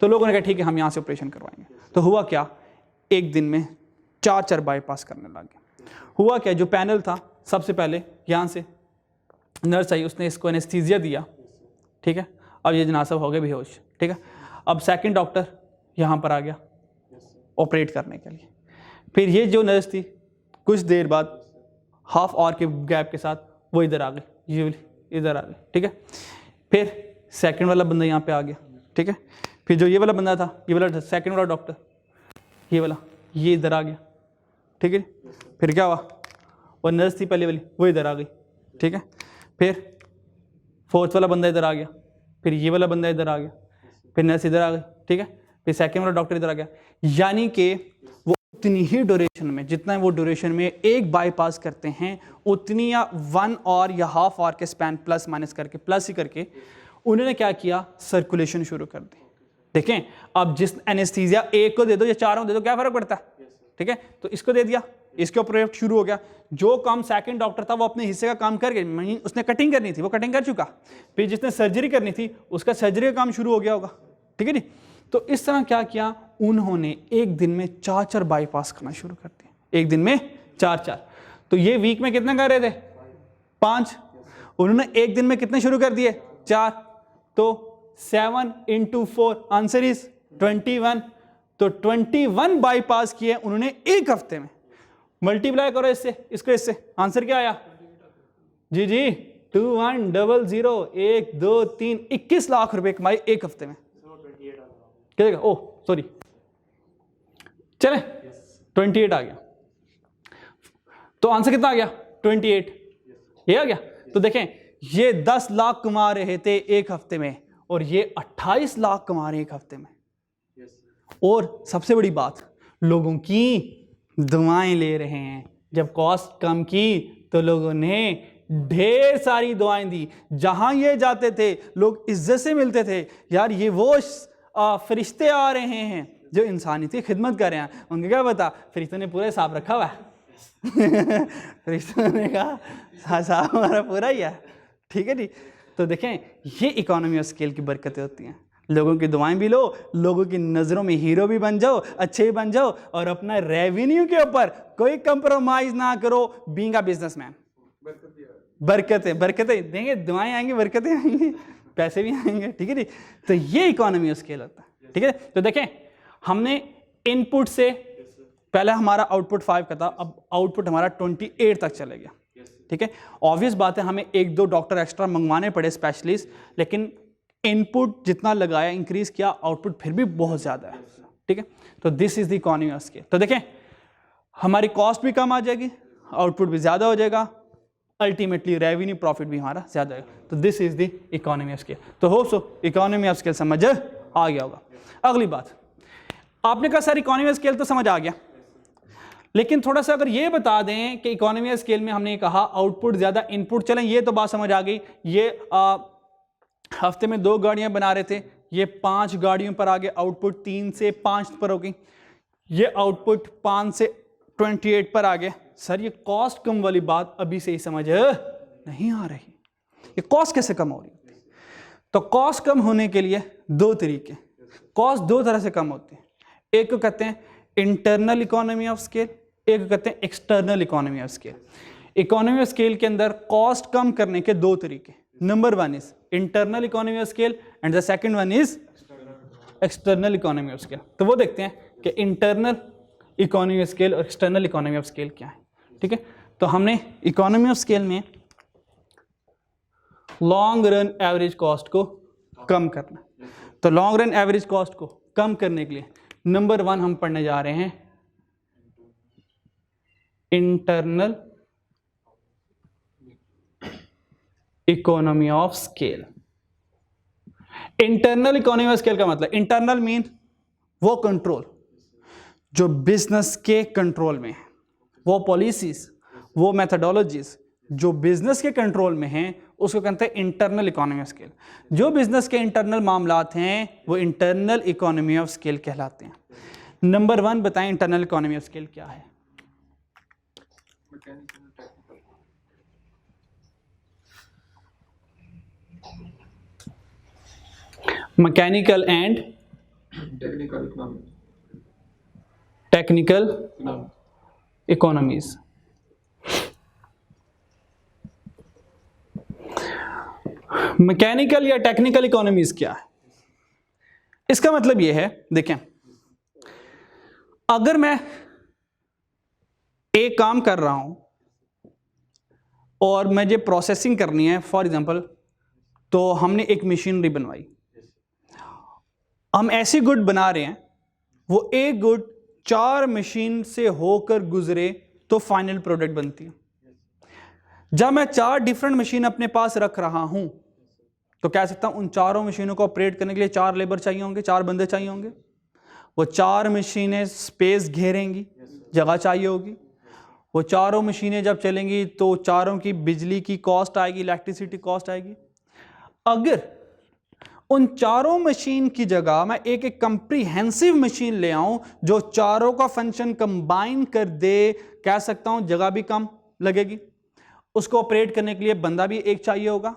तो लोगों ने कहा ठीक है हम यहाँ से ऑपरेशन करवाएंगे। तो हुआ क्या, एक दिन में 4 बाईपास करने लगे। हुआ क्या, जो पैनल था सबसे पहले यहाँ से नर्स आई, उसने इसको एनेस्थीसिया दिया, ठीक है। अब ये जनाब हो गए बेहोश, ठीक है। अब सेकंड डॉक्टर यहाँ पर आ गया ऑपरेट करने के लिए। फिर ये जो नर्स थी कुछ देर बाद हाफ आवर के गैप के साथ वो इधर आ गई, ये इधर आ गई, ठीक है। फिर सेकंड वाला बंदा यहाँ पे आ गया, ठीक है। फिर जो ये वाला बंदा था, ये वाला सेकंड वाला डॉक्टर, ये वाला ये इधर आ गया, ठीक है। फिर क्या हुआ, वो नर्स थी पहले वाली, वो इधर आ गई, ठीक है। फिर फोर्थ वाला बंदा इधर आ गया, फिर ये वाला बंदा इधर आ गया, फिर नर्स इधर आ गई, ठीक है। फिर सेकंड वाला डॉक्टर इधर आ गया। यानी कि वो उतनी ही ड्यूरेशन में, जितना वो ड्यूरेशन में एक बाईपास करते हैं, उतनी या 1 आवर या हाफ आवर के स्पैन प्लस माइनस करके, प्लस ही करके उन्होंने क्या किया, सर्कुलेशन शुरू कर दी। देखें अब जिस एनेस्थीसिया एक को दे दो या 4 को दे दो, क्या फर्क पड़ता है, ठीक है। तो इसको दे दिया, इसके ऑपरेट शुरू हो गया। जो काम सेकंड डॉक्टर था वो अपने हिस्से का काम कर गया, उसने कटिंग करनी थी वो कटिंग कर चुका, फिर जिसने सर्जरी करनी थी उसका सर्जरी का काम शुरू हो गया होगा, ठीक है जी। तो इस तरह क्या किया, उन्होंने एक दिन में 4 बाईपास करना शुरू कर दिया, एक दिन में 4। तो ये वीक में कितने कर रहे थे, 5, उन्होंने एक दिन में कितने शुरू कर दिए, 4। तो 7 × 4 आंसर इज 21। तो 21 बाईपास किए उन्होंने एक हफ्ते में। मल्टीप्लाई करो इससे, इसको इससे, आंसर क्या आया जी 2100 1 2 3 21 लाख रुपए कमाए एक हफ्ते में। क्या, ओह सॉरी, चले 28 आ गया। तो आंसर कितना आ गया, 28, ये आ गया। तो देखें ये 10 लाख कमा रहे थे एक हफ्ते में, और ये 28 लाख कमा रहे एक हफ्ते में। और सबसे बड़ी बात, लोगों की दुआएं ले रहे हैं। जब कॉस्ट कम की तो लोगों ने ढेर सारी दुआएं दी। जहां ये जाते थे लोग इज्जत से मिलते थे, यार ये वो फरिश्ते आ रहे हैं जो इंसानियत की खिदमत कर रहे हैं। उनके क्या पता, फरिश्तों ने पूरा हिसाब रखा हुआ है फरिश्तों ने कहा हिसाब हमारा पूरा ही है, ठीक है जी। तो देखें ये इकोनॉमी ऑफ स्केल की बरकतें होती हैं। लोगों की दुआएं भी लो, लोगों की नज़रों में हीरो भी बन जाओ, अच्छे भी बन जाओ, और अपना रेवेन्यू के ऊपर कोई कंप्रोमाइज ना करो। बीइंग अ बिजनेसमैन, बरकतें देंगे, दुआएं आएंगी, बरकतें आएंगी, पैसे भी आएंगे, ठीक है जी। तो ये इकोनॉमी ऑफ स्केल होता है, ठीक है। तो देखें हमने इनपुट से पहले हमारा आउटपुट 5 का था, अब आउटपुट हमारा 28 तक चले गया, ठीक है, ऑब्वियस बात है हमें 1-2 डॉक्टर एक्स्ट्रा मंगवाने पड़े स्पेशलिस्ट, लेकिन इनपुट जितना लगाया इंक्रीज किया, आउटपुट फिर भी बहुत ज़्यादा है, ठीक है। तो this is the economy of scale. तो देखें हमारी कॉस्ट भी कम आ जाएगी, आउटपुट भी ज़्यादा हो जाएगा, अल्टीमेटली रेवेन्यू प्रॉफिट भी हमारा ज़्यादा है। तो this is the economy of scale. तो hope so economy of scale समझ आ गया होगा। अगली बात, आपने कहा सर इकोनॉमी ऑफ स्केल तो समझ आ गया, लेकिन थोड़ा सा अगर ये बता दें कि इकोनॉमी ऑफ स्केल में हमने कहा आउटपुट ज़्यादा इनपुट, चलें ये तो बात समझ आ गई। ये हफ्ते में 2 गाड़ियां बना रहे थे, ये 5 गाड़ियों पर आ गए, आउटपुट 3 से 5 पर हो गई। ये आउटपुट 5 से 28 पर आ गए। सर ये कॉस्ट कम वाली बात अभी से ही समझ नहीं आ रही, ये कॉस्ट कैसे कम हो रही है? तो कॉस्ट कम होने के लिए 2 तरीके, कॉस्ट 2 तरह से कम होती है। एक को कहते हैं इंटरनल इकोनॉमी ऑफ स्केल, एक को कहते हैं external economy of scale. Economy of scale के अंदर कॉस्ट कम करने के 2 तरीके, number 1 is internal economy of scale and the second one is external economy of scale. तो वो देखते हैं कि इंटरनल इकोनॉमी ऑफ स्केल और एक्सटर्नल इकोनॉमी ऑफ स्केल क्या है, ठीक है। तो हमने इकोनॉमी ऑफ स्केल में लॉन्ग रन एवरेज कॉस्ट को कम करना, तो लॉन्ग रन एवरेज कॉस्ट को कम करने के लिए नंबर 1 हम पढ़ने जा रहे हैं internal economy of scale. Internal economy of scale का मतलब, इंटरनल मीन वो कंट्रोल जो बिजनेस के कंट्रोल में है, वो पॉलिसीज, वो मेथडोलॉजीज जो बिजनेस के कंट्रोल में हैं, उसको कहते हैं इंटरनल इकोनॉमी ऑफ स्केल। जो बिजनेस के इंटरनल मामलात हैं वो इंटरनल इकोनॉमी ऑफ स्केल कहलाते हैं। नंबर 1 बताएं इंटरनल इकोनॉमी ऑफ स्केल क्या है? Mechanical and technical economies. Mechanical या टेक्निकल इकोनॉमीज क्या है? इसका मतलब यह है, देखें अगर मैं एक काम कर रहा हूं और मुझे प्रोसेसिंग करनी है, फॉर एग्जांपल, तो हमने एक मशीनरी बनवाई, हम ऐसी गुड बना रहे हैं, वो एक गुड 4 मशीन से होकर गुजरे तो फाइनल प्रोडक्ट बनती है। जब मैं 4 डिफरेंट मशीन अपने पास रख रहा हूं तो कह सकता हूं उन 4 मशीनों को ऑपरेट करने के लिए 4 लेबर चाहिए होंगे, 4 बंदे चाहिए होंगे। वो 4 मशीनें स्पेस घेरेंगी, जगह चाहिए होगी। वो 4 मशीनें जब चलेंगी तो चारों की बिजली की कॉस्ट आएगी, इलेक्ट्रिसिटी कॉस्ट आएगी। अगर उन 4 मशीन की जगह मैं एक कंप्रीहेंसिव मशीन ले आऊं जो चारों का फंक्शन कंबाइन कर दे, कह सकता हूं जगह भी कम लगेगी, उसको ऑपरेट करने के लिए बंदा भी एक चाहिए होगा,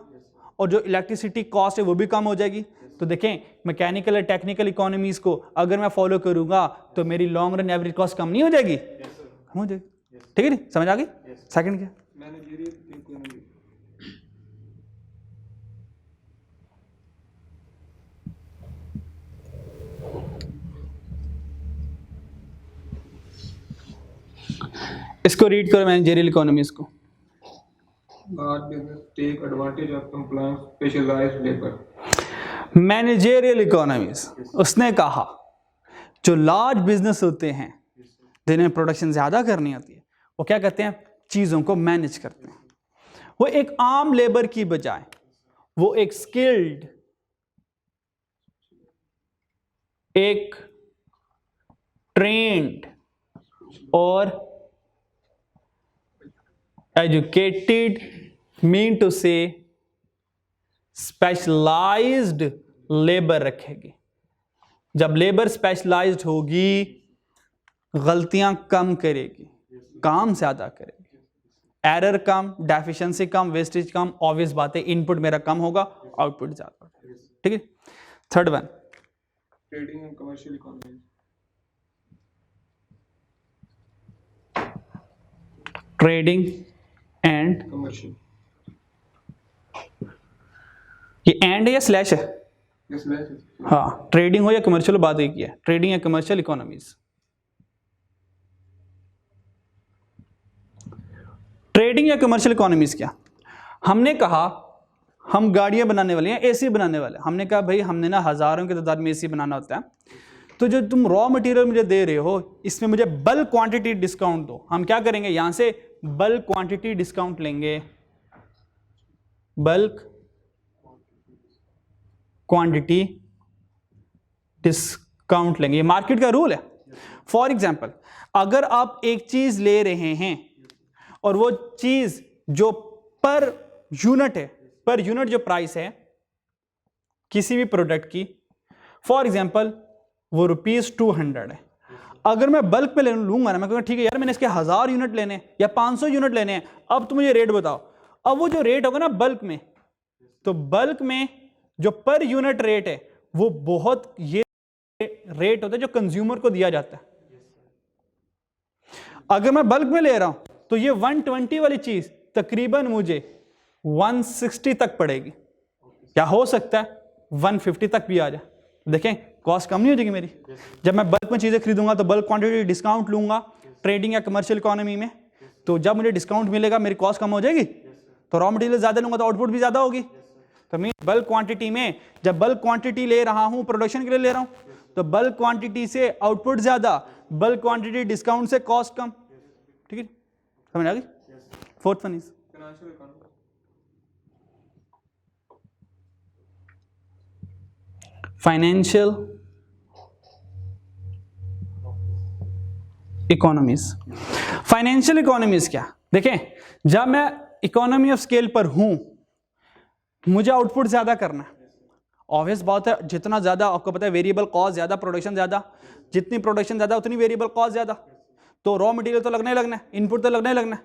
और जो इलेक्ट्रिसिटी कॉस्ट है वो भी कम हो जाएगी। तो देखें मैकेनिकल और टेक्निकल इकोनॉमीज को अगर मैं फॉलो करूंगा तो मेरी लॉन्ग रन एवरेज कॉस्ट कम नहीं हो जाएगी? कम हो जाएगी, ठीक है नहीं? समझ आ गई? सेकंड क्या? इसको रीड करो, मैनेजरियल इकोनॉमीज को। Large business take advantage of compliance specialized labor. Managerial economies, उसने कहा जो लार्ज बिजनेस होते हैं जिन्हें प्रोडक्शन ज्यादा करनी होती है, वो क्या करते हैं? चीजों को मैनेज करते हैं। वो एक आम लेबर की बजाय वो एक स्किल्ड, एक ट्रेंड और एजुकेटेड, मीन टू से स्पेशलाइज्ड लेबर रखेगी। जब लेबर स्पेशलाइज्ड होगी, गलतियां कम करेगी, काम ज्यादा करेगी, एरर कम, डेफिशिएंसी कम, वेस्टेज कम। ऑब्वियस बात है इनपुट मेरा कम होगा, आउटपुट ज्यादा होगा, ठीक है। Third one, Trading and commercial economy. Trading and, Commercial. ये एंड है या स्लैश है? Yes, yes. हाँ, ट्रेडिंग हो या कमर्शियल, बात एक ही है, ट्रेडिंग या कमर्शियल इकोनॉमीज। ट्रेडिंग या कमर्शियल इकोनॉमीज क्या? हमने कहा हम गाड़ियां बनाने वाले हैं, एसी बनाने वाले हैं। हमने कहा भाई हमने ना हजारों की तादाद में एसी बनाना होता है, तो जो तुम रॉ मटेरियल मुझे दे रहे हो इसमें मुझे बल्क क्वांटिटी डिस्काउंट दो। हम क्या करेंगे, यहां से बल्क क्वांटिटी डिस्काउंट लेंगे, बल्क क्वांटिटी डिस्काउंट लेंगे। ये मार्केट का रूल है। फॉर एग्जाम्पल, अगर आप एक चीज ले रहे हैं और वो चीज जो पर यूनिट है, पर यूनिट जो प्राइस है किसी भी प्रोडक्ट की, फॉर एग्जाम्पल वो ₹200 है, अगर मैं बल्क में लूंगा ना, मैं कहूँगा ठीक है यार मैंने इसके 1000 यूनिट लेने हैं या 500 यूनिट लेने हैं, अब तुम मुझे रेट बताओ। अब वो जो रेट होगा ना बल्क में, तो बल्क में जो पर यूनिट रेट है वो बहुत ये रेट होता है जो कंज्यूमर को दिया जाता है। अगर मैं बल्क में ले रहा हूं तो ये 120 वाली चीज तकरीबन मुझे 160 तक पड़ेगी, क्या हो सकता है 150 तक भी आ जाए। देखें कॉस्ट कम नहीं हो जाएगी मेरी। जब मैं बल्क में चीजें खरीदूंगा तो बल्क क्वांटिटी डिस्काउंट लूंगा ट्रेडिंग या कमर्शियल इकोनॉमी में, तो जब मुझे डिस्काउंट मिलेगा मेरी कॉस्ट कम हो जाएगी, तो रॉ मटेरियल ज्यादा लूंगा तो आउटपुट भी ज्यादा होगी। तो मैं बल्क क्वांटिटी में जब बल्क क्वांटिटी ले रहा हूं, प्रोडक्शन के लिए ले रहा हूं, तो बल्क क्वांटिटी से आउटपुट ज्यादा, बल्क क्वांटिटी डिस्काउंट से कॉस्ट कम। ठीक है, समझ आ गई? Fourth one is financial economies. Financial economies क्या? देखें, जब मैं इकोनॉमी ऑफ स्केल पर हूं, मुझे आउटपुट ज्यादा करना है। ऑब्वियस बात है, जितना ज्यादा आपको पता है वेरिएबल कॉस्ट ज्यादा, प्रोडक्शन ज्यादा, जितनी प्रोडक्शन ज्यादा उतनी वेरिएबल कॉस्ट ज्यादा, तो रॉ मटेरियल तो लगना ही लगना है, इनपुट तो लगना ही लगना है।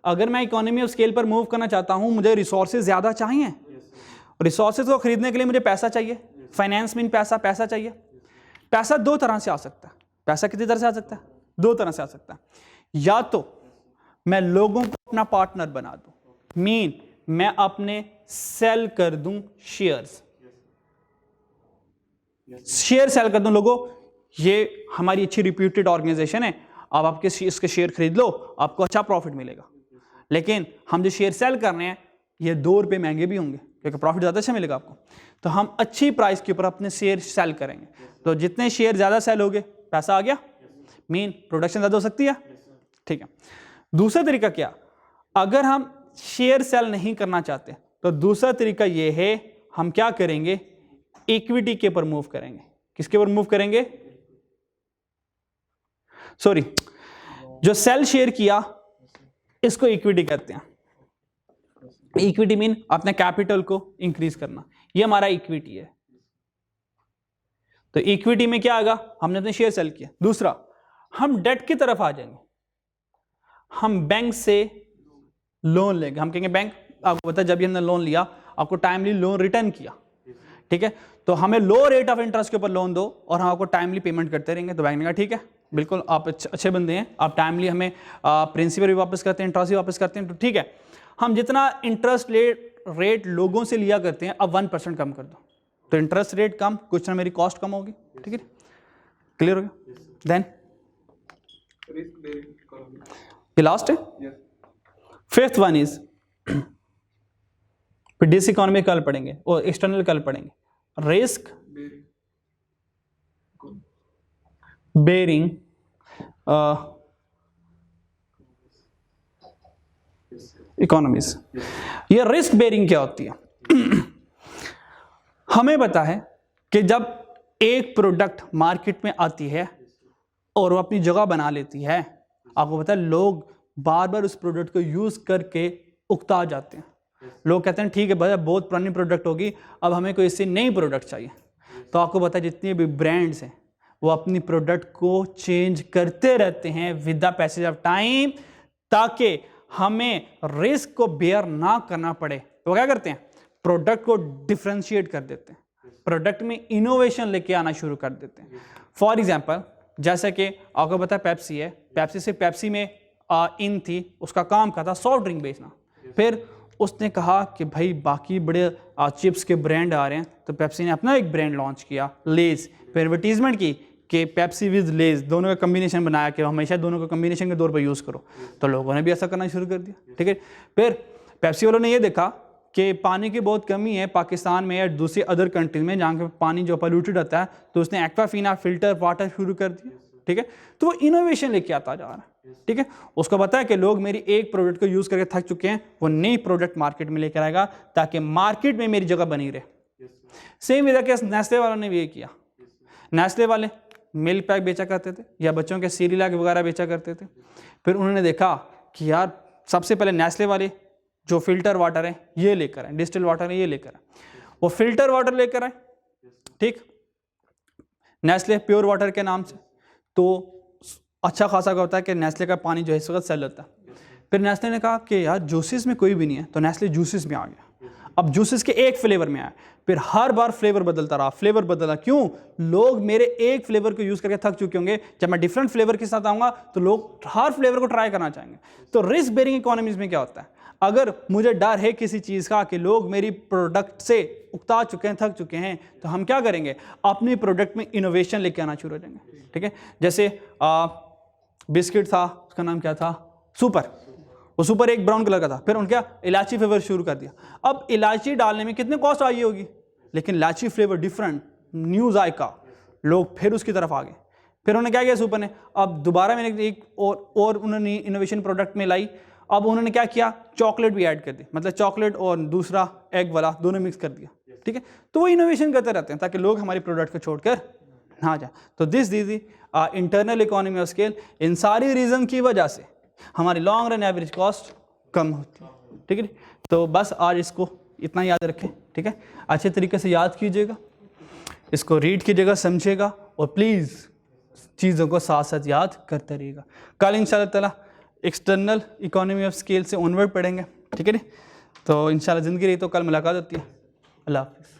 अगर मैं इकोनॉमी ऑफ स्केल पर मूव करना चाहता हूं, मुझे रिसोर्सेज ज्यादा चाहिए। रिसोर्सेज को खरीदने के लिए मुझे पैसा चाहिए, फाइनेंस में पैसा चाहिए। पैसा दो तरह से आ सकता है। पैसा कितनी तरह से आ सकता है? दो तरह से आ सकता है। या तो मैं लोगों को अपना पार्टनर बना दूं, मीन मैं अपने सेल कर दूं शेयर्स, शेयर सेल कर दूं लोगों, ये हमारी अच्छी रिप्यूटेड ऑर्गेनाइजेशन है, अब आपके इसके शेयर खरीद लो, आपको अच्छा प्रॉफिट मिलेगा। लेकिन हम जो शेयर सेल कर रहे हैं ये ₹2 महंगे भी होंगे क्योंकि प्रॉफिट ज्यादा अच्छा मिलेगा आपको, तो हम अच्छी प्राइस के ऊपर अपने शेयर सेल करेंगे। तो जितने शेयर ज्यादा सेल हो गए पैसा आ गया, मीन प्रोडक्शन ज्यादा हो सकती है। ठीक है, दूसरा तरीका क्या? अगर हम शेयर सेल नहीं करना चाहते तो दूसरा तरीका यह है, हम क्या करेंगे, इक्विटी के ऊपर मूव करेंगे। किसके ऊपर मूव करेंगे? सॉरी, जो सेल शेयर किया इसको इक्विटी कहते हैं। इक्विटी मीन अपने कैपिटल को इंक्रीज करना, ये हमारा इक्विटी है। तो इक्विटी में क्या आएगा, हमने अपने शेयर सेल किया। दूसरा, हम डेट की तरफ आ जाएंगे, हम बैंक से लोन लेंगे। हम कहेंगे बैंक, आपको पता है जब भी हमने लोन लिया आपको टाइमली लोन रिटर्न किया, ठीक है, तो हमें लो रेट ऑफ इंटरेस्ट के ऊपर लोन दो और हम आपको टाइमली पेमेंट करते रहेंगे। तो बैंक ने कहा ठीक है, बिल्कुल आप अच्छे बंदे हैं, आप टाइमली हमें प्रिंसिपल भी वापस करते हैं, इंटरेस्ट भी वापस करते हैं, तो ठीक है, हम जितना इंटरेस्ट रेट लोगों से लिया करते हैं अब 1% कम कर दो, तो इंटरेस्ट रेट कम, कुछ ना मेरी कॉस्ट कम होगी। ठीक है, क्लियर हो गया? देन ये लास्ट है। Fifth one is, diseconomy कल पढ़ेंगे और एक्सटर्नल कल पढ़ेंगे, रिस्क बेरिंग इकोनॉमीज। ये रिस्क बेरिंग क्या होती है? हमें पता है कि जब एक प्रोडक्ट मार्केट में आती है और वो अपनी जगह बना लेती है, आपको पता है लोग बार बार उस प्रोडक्ट को यूज करके उकता जाते हैं। लोग कहते हैं ठीक है भाई बहुत पुरानी प्रोडक्ट होगी, अब हमें कोई इससे नई प्रोडक्ट चाहिए। तो आपको पता है जितनी भी ब्रांड्स हैं वो अपनी प्रोडक्ट को चेंज करते रहते हैं with the passage of time, ताकि हमें रिस्क को बेयर ना करना पड़े। तो क्या करते हैं, प्रोडक्ट को डिफरेंशिएट कर देते हैं, प्रोडक्ट में इनोवेशन लेके आना शुरू कर देते हैं। फॉर एग्जांपल, जैसे कि आपको पता है पेप्सी है, पेप्सी से पेप्सी में इन थी, उसका काम क्या था, सॉफ्ट ड्रिंक बेचना। फिर उसने कहा कि भाई बाकी बड़े चिप्स के ब्रांड आ रहे हैं, तो पेप्सी ने अपना एक ब्रांड लॉन्च किया लेज, फिर एडवर्टीजमेंट की कि पेप्सी विद लेज दोनों का कम्बिनेशन बनाया कि हमेशा दोनों का कम्बिनेशन के तौर पर यूज़ करो, तो लोगों ने भी ऐसा करना शुरू कर दिया, ठीक है। फिर पेप्सी वालों ने ये देखा कि पानी की बहुत कमी है पाकिस्तान में या दूसरी अदर कंट्रीज में जहाँ पे पानी जो पोल्यूटेड होता है, तो उसने एक्वाफिना फिल्टर वाटर शुरू कर दिया, ठीक है। तो वो इनोवेशन लेके आता जा रहा है, ठीक है। उसको पता है कि लोग मेरी एक प्रोडक्ट को यूज़ करके थक चुके हैं, वो नई प्रोडक्ट मार्केट में लेकर आएगा ताकि मार्केट में मेरी जगह बनी रहे। सेम इधर के नेस्ले वालों ने भी ये किया। नेस्ले वाले मिल्क पैक बेचा करते थे या बच्चों के सीरियल वगैरह बेचा करते थे। फिर उन्होंने देखा कि यार सबसे पहले नेस्ले वाले जो फिल्टर वाटर है ये लेकर आए, डिस्टिल वाटर है ये लेकर आए, वो फिल्टर वाटर लेकर आए, ठीक, नेस्ले प्योर वाटर के नाम से। तो अच्छा खासा क्या होता है कि नेस्ले का पानी जो है इस वक्त सेल होता है। फिर नेस्ले ने कहा कि यार जूसेस में कोई भी नहीं है, तो नेस्ले जूसेस में आ गया। अब जूसेस के एक फ्लेवर में आया, फिर हर बार फ्लेवर बदलता रहा, फ्लेवर बदला। क्यों? लोग मेरे एक फ्लेवर को यूज़ करके थक चुके होंगे, जब मैं डिफरेंट फ्लेवर के साथ आऊँगा तो लोग हर फ्लेवर को ट्राई करना चाहेंगे। तो रिस्क बेरिंग इकोनॉमीज में क्या होता है, अगर मुझे डर है किसी चीज़ का कि लोग मेरी प्रोडक्ट से उकता चुके हैं, थक चुके हैं, तो हम क्या करेंगे, अपनी प्रोडक्ट में इनोवेशन लेके आना शुरू हो जाएंगे, ठीक है। जैसे बिस्किट था, उसका नाम क्या था, सुपर, वो सुपर एक ब्राउन कलर का था, फिर उनका इलायची फ्लेवर शुरू कर दिया। अब इलायची डालने में कितने कॉस्ट आई होगी, लेकिन इलायची फ्लेवर डिफरेंट, न्यू जायका, लोग फिर उसकी तरफ आ गए। फिर उन्होंने क्या किया सुपर ने, अब दोबारा मैंने एक और उन्होंने इनोवेशन प्रोडक्ट में लाई। अब उन्होंने क्या किया, चॉकलेट भी ऐड कर दी, मतलब चॉकलेट और दूसरा एग वाला दोनों मिक्स कर दिया, ठीक है। तो वो इनोवेशन करते रहते हैं ताकि लोग हमारी प्रोडक्ट को छोड़कर ना जाए। तो this internal economy of scale, इन सारी रीज़न की वजह से हमारी लॉन्ग रन एवरेज कॉस्ट कम होती है, ठीक है। तो बस आज इसको इतना याद रखें, ठीक है। अच्छे तरीके से याद कीजिएगा, इसको रीड कीजिएगा, समझिएगा, और प्लीज़ चीज़ों को साथ साथ याद करते रहिएगा। कल इंशाल्लाह ताला एक्सटर्नल इकोनॉमी ऑफ स्केल से ऑनवर्ड पढ़ेंगे, ठीक है। तो इंशाल्लाह ज़िंदगी रही तो कल मुलाकात होती है। अल्लाह हाफ़िज़।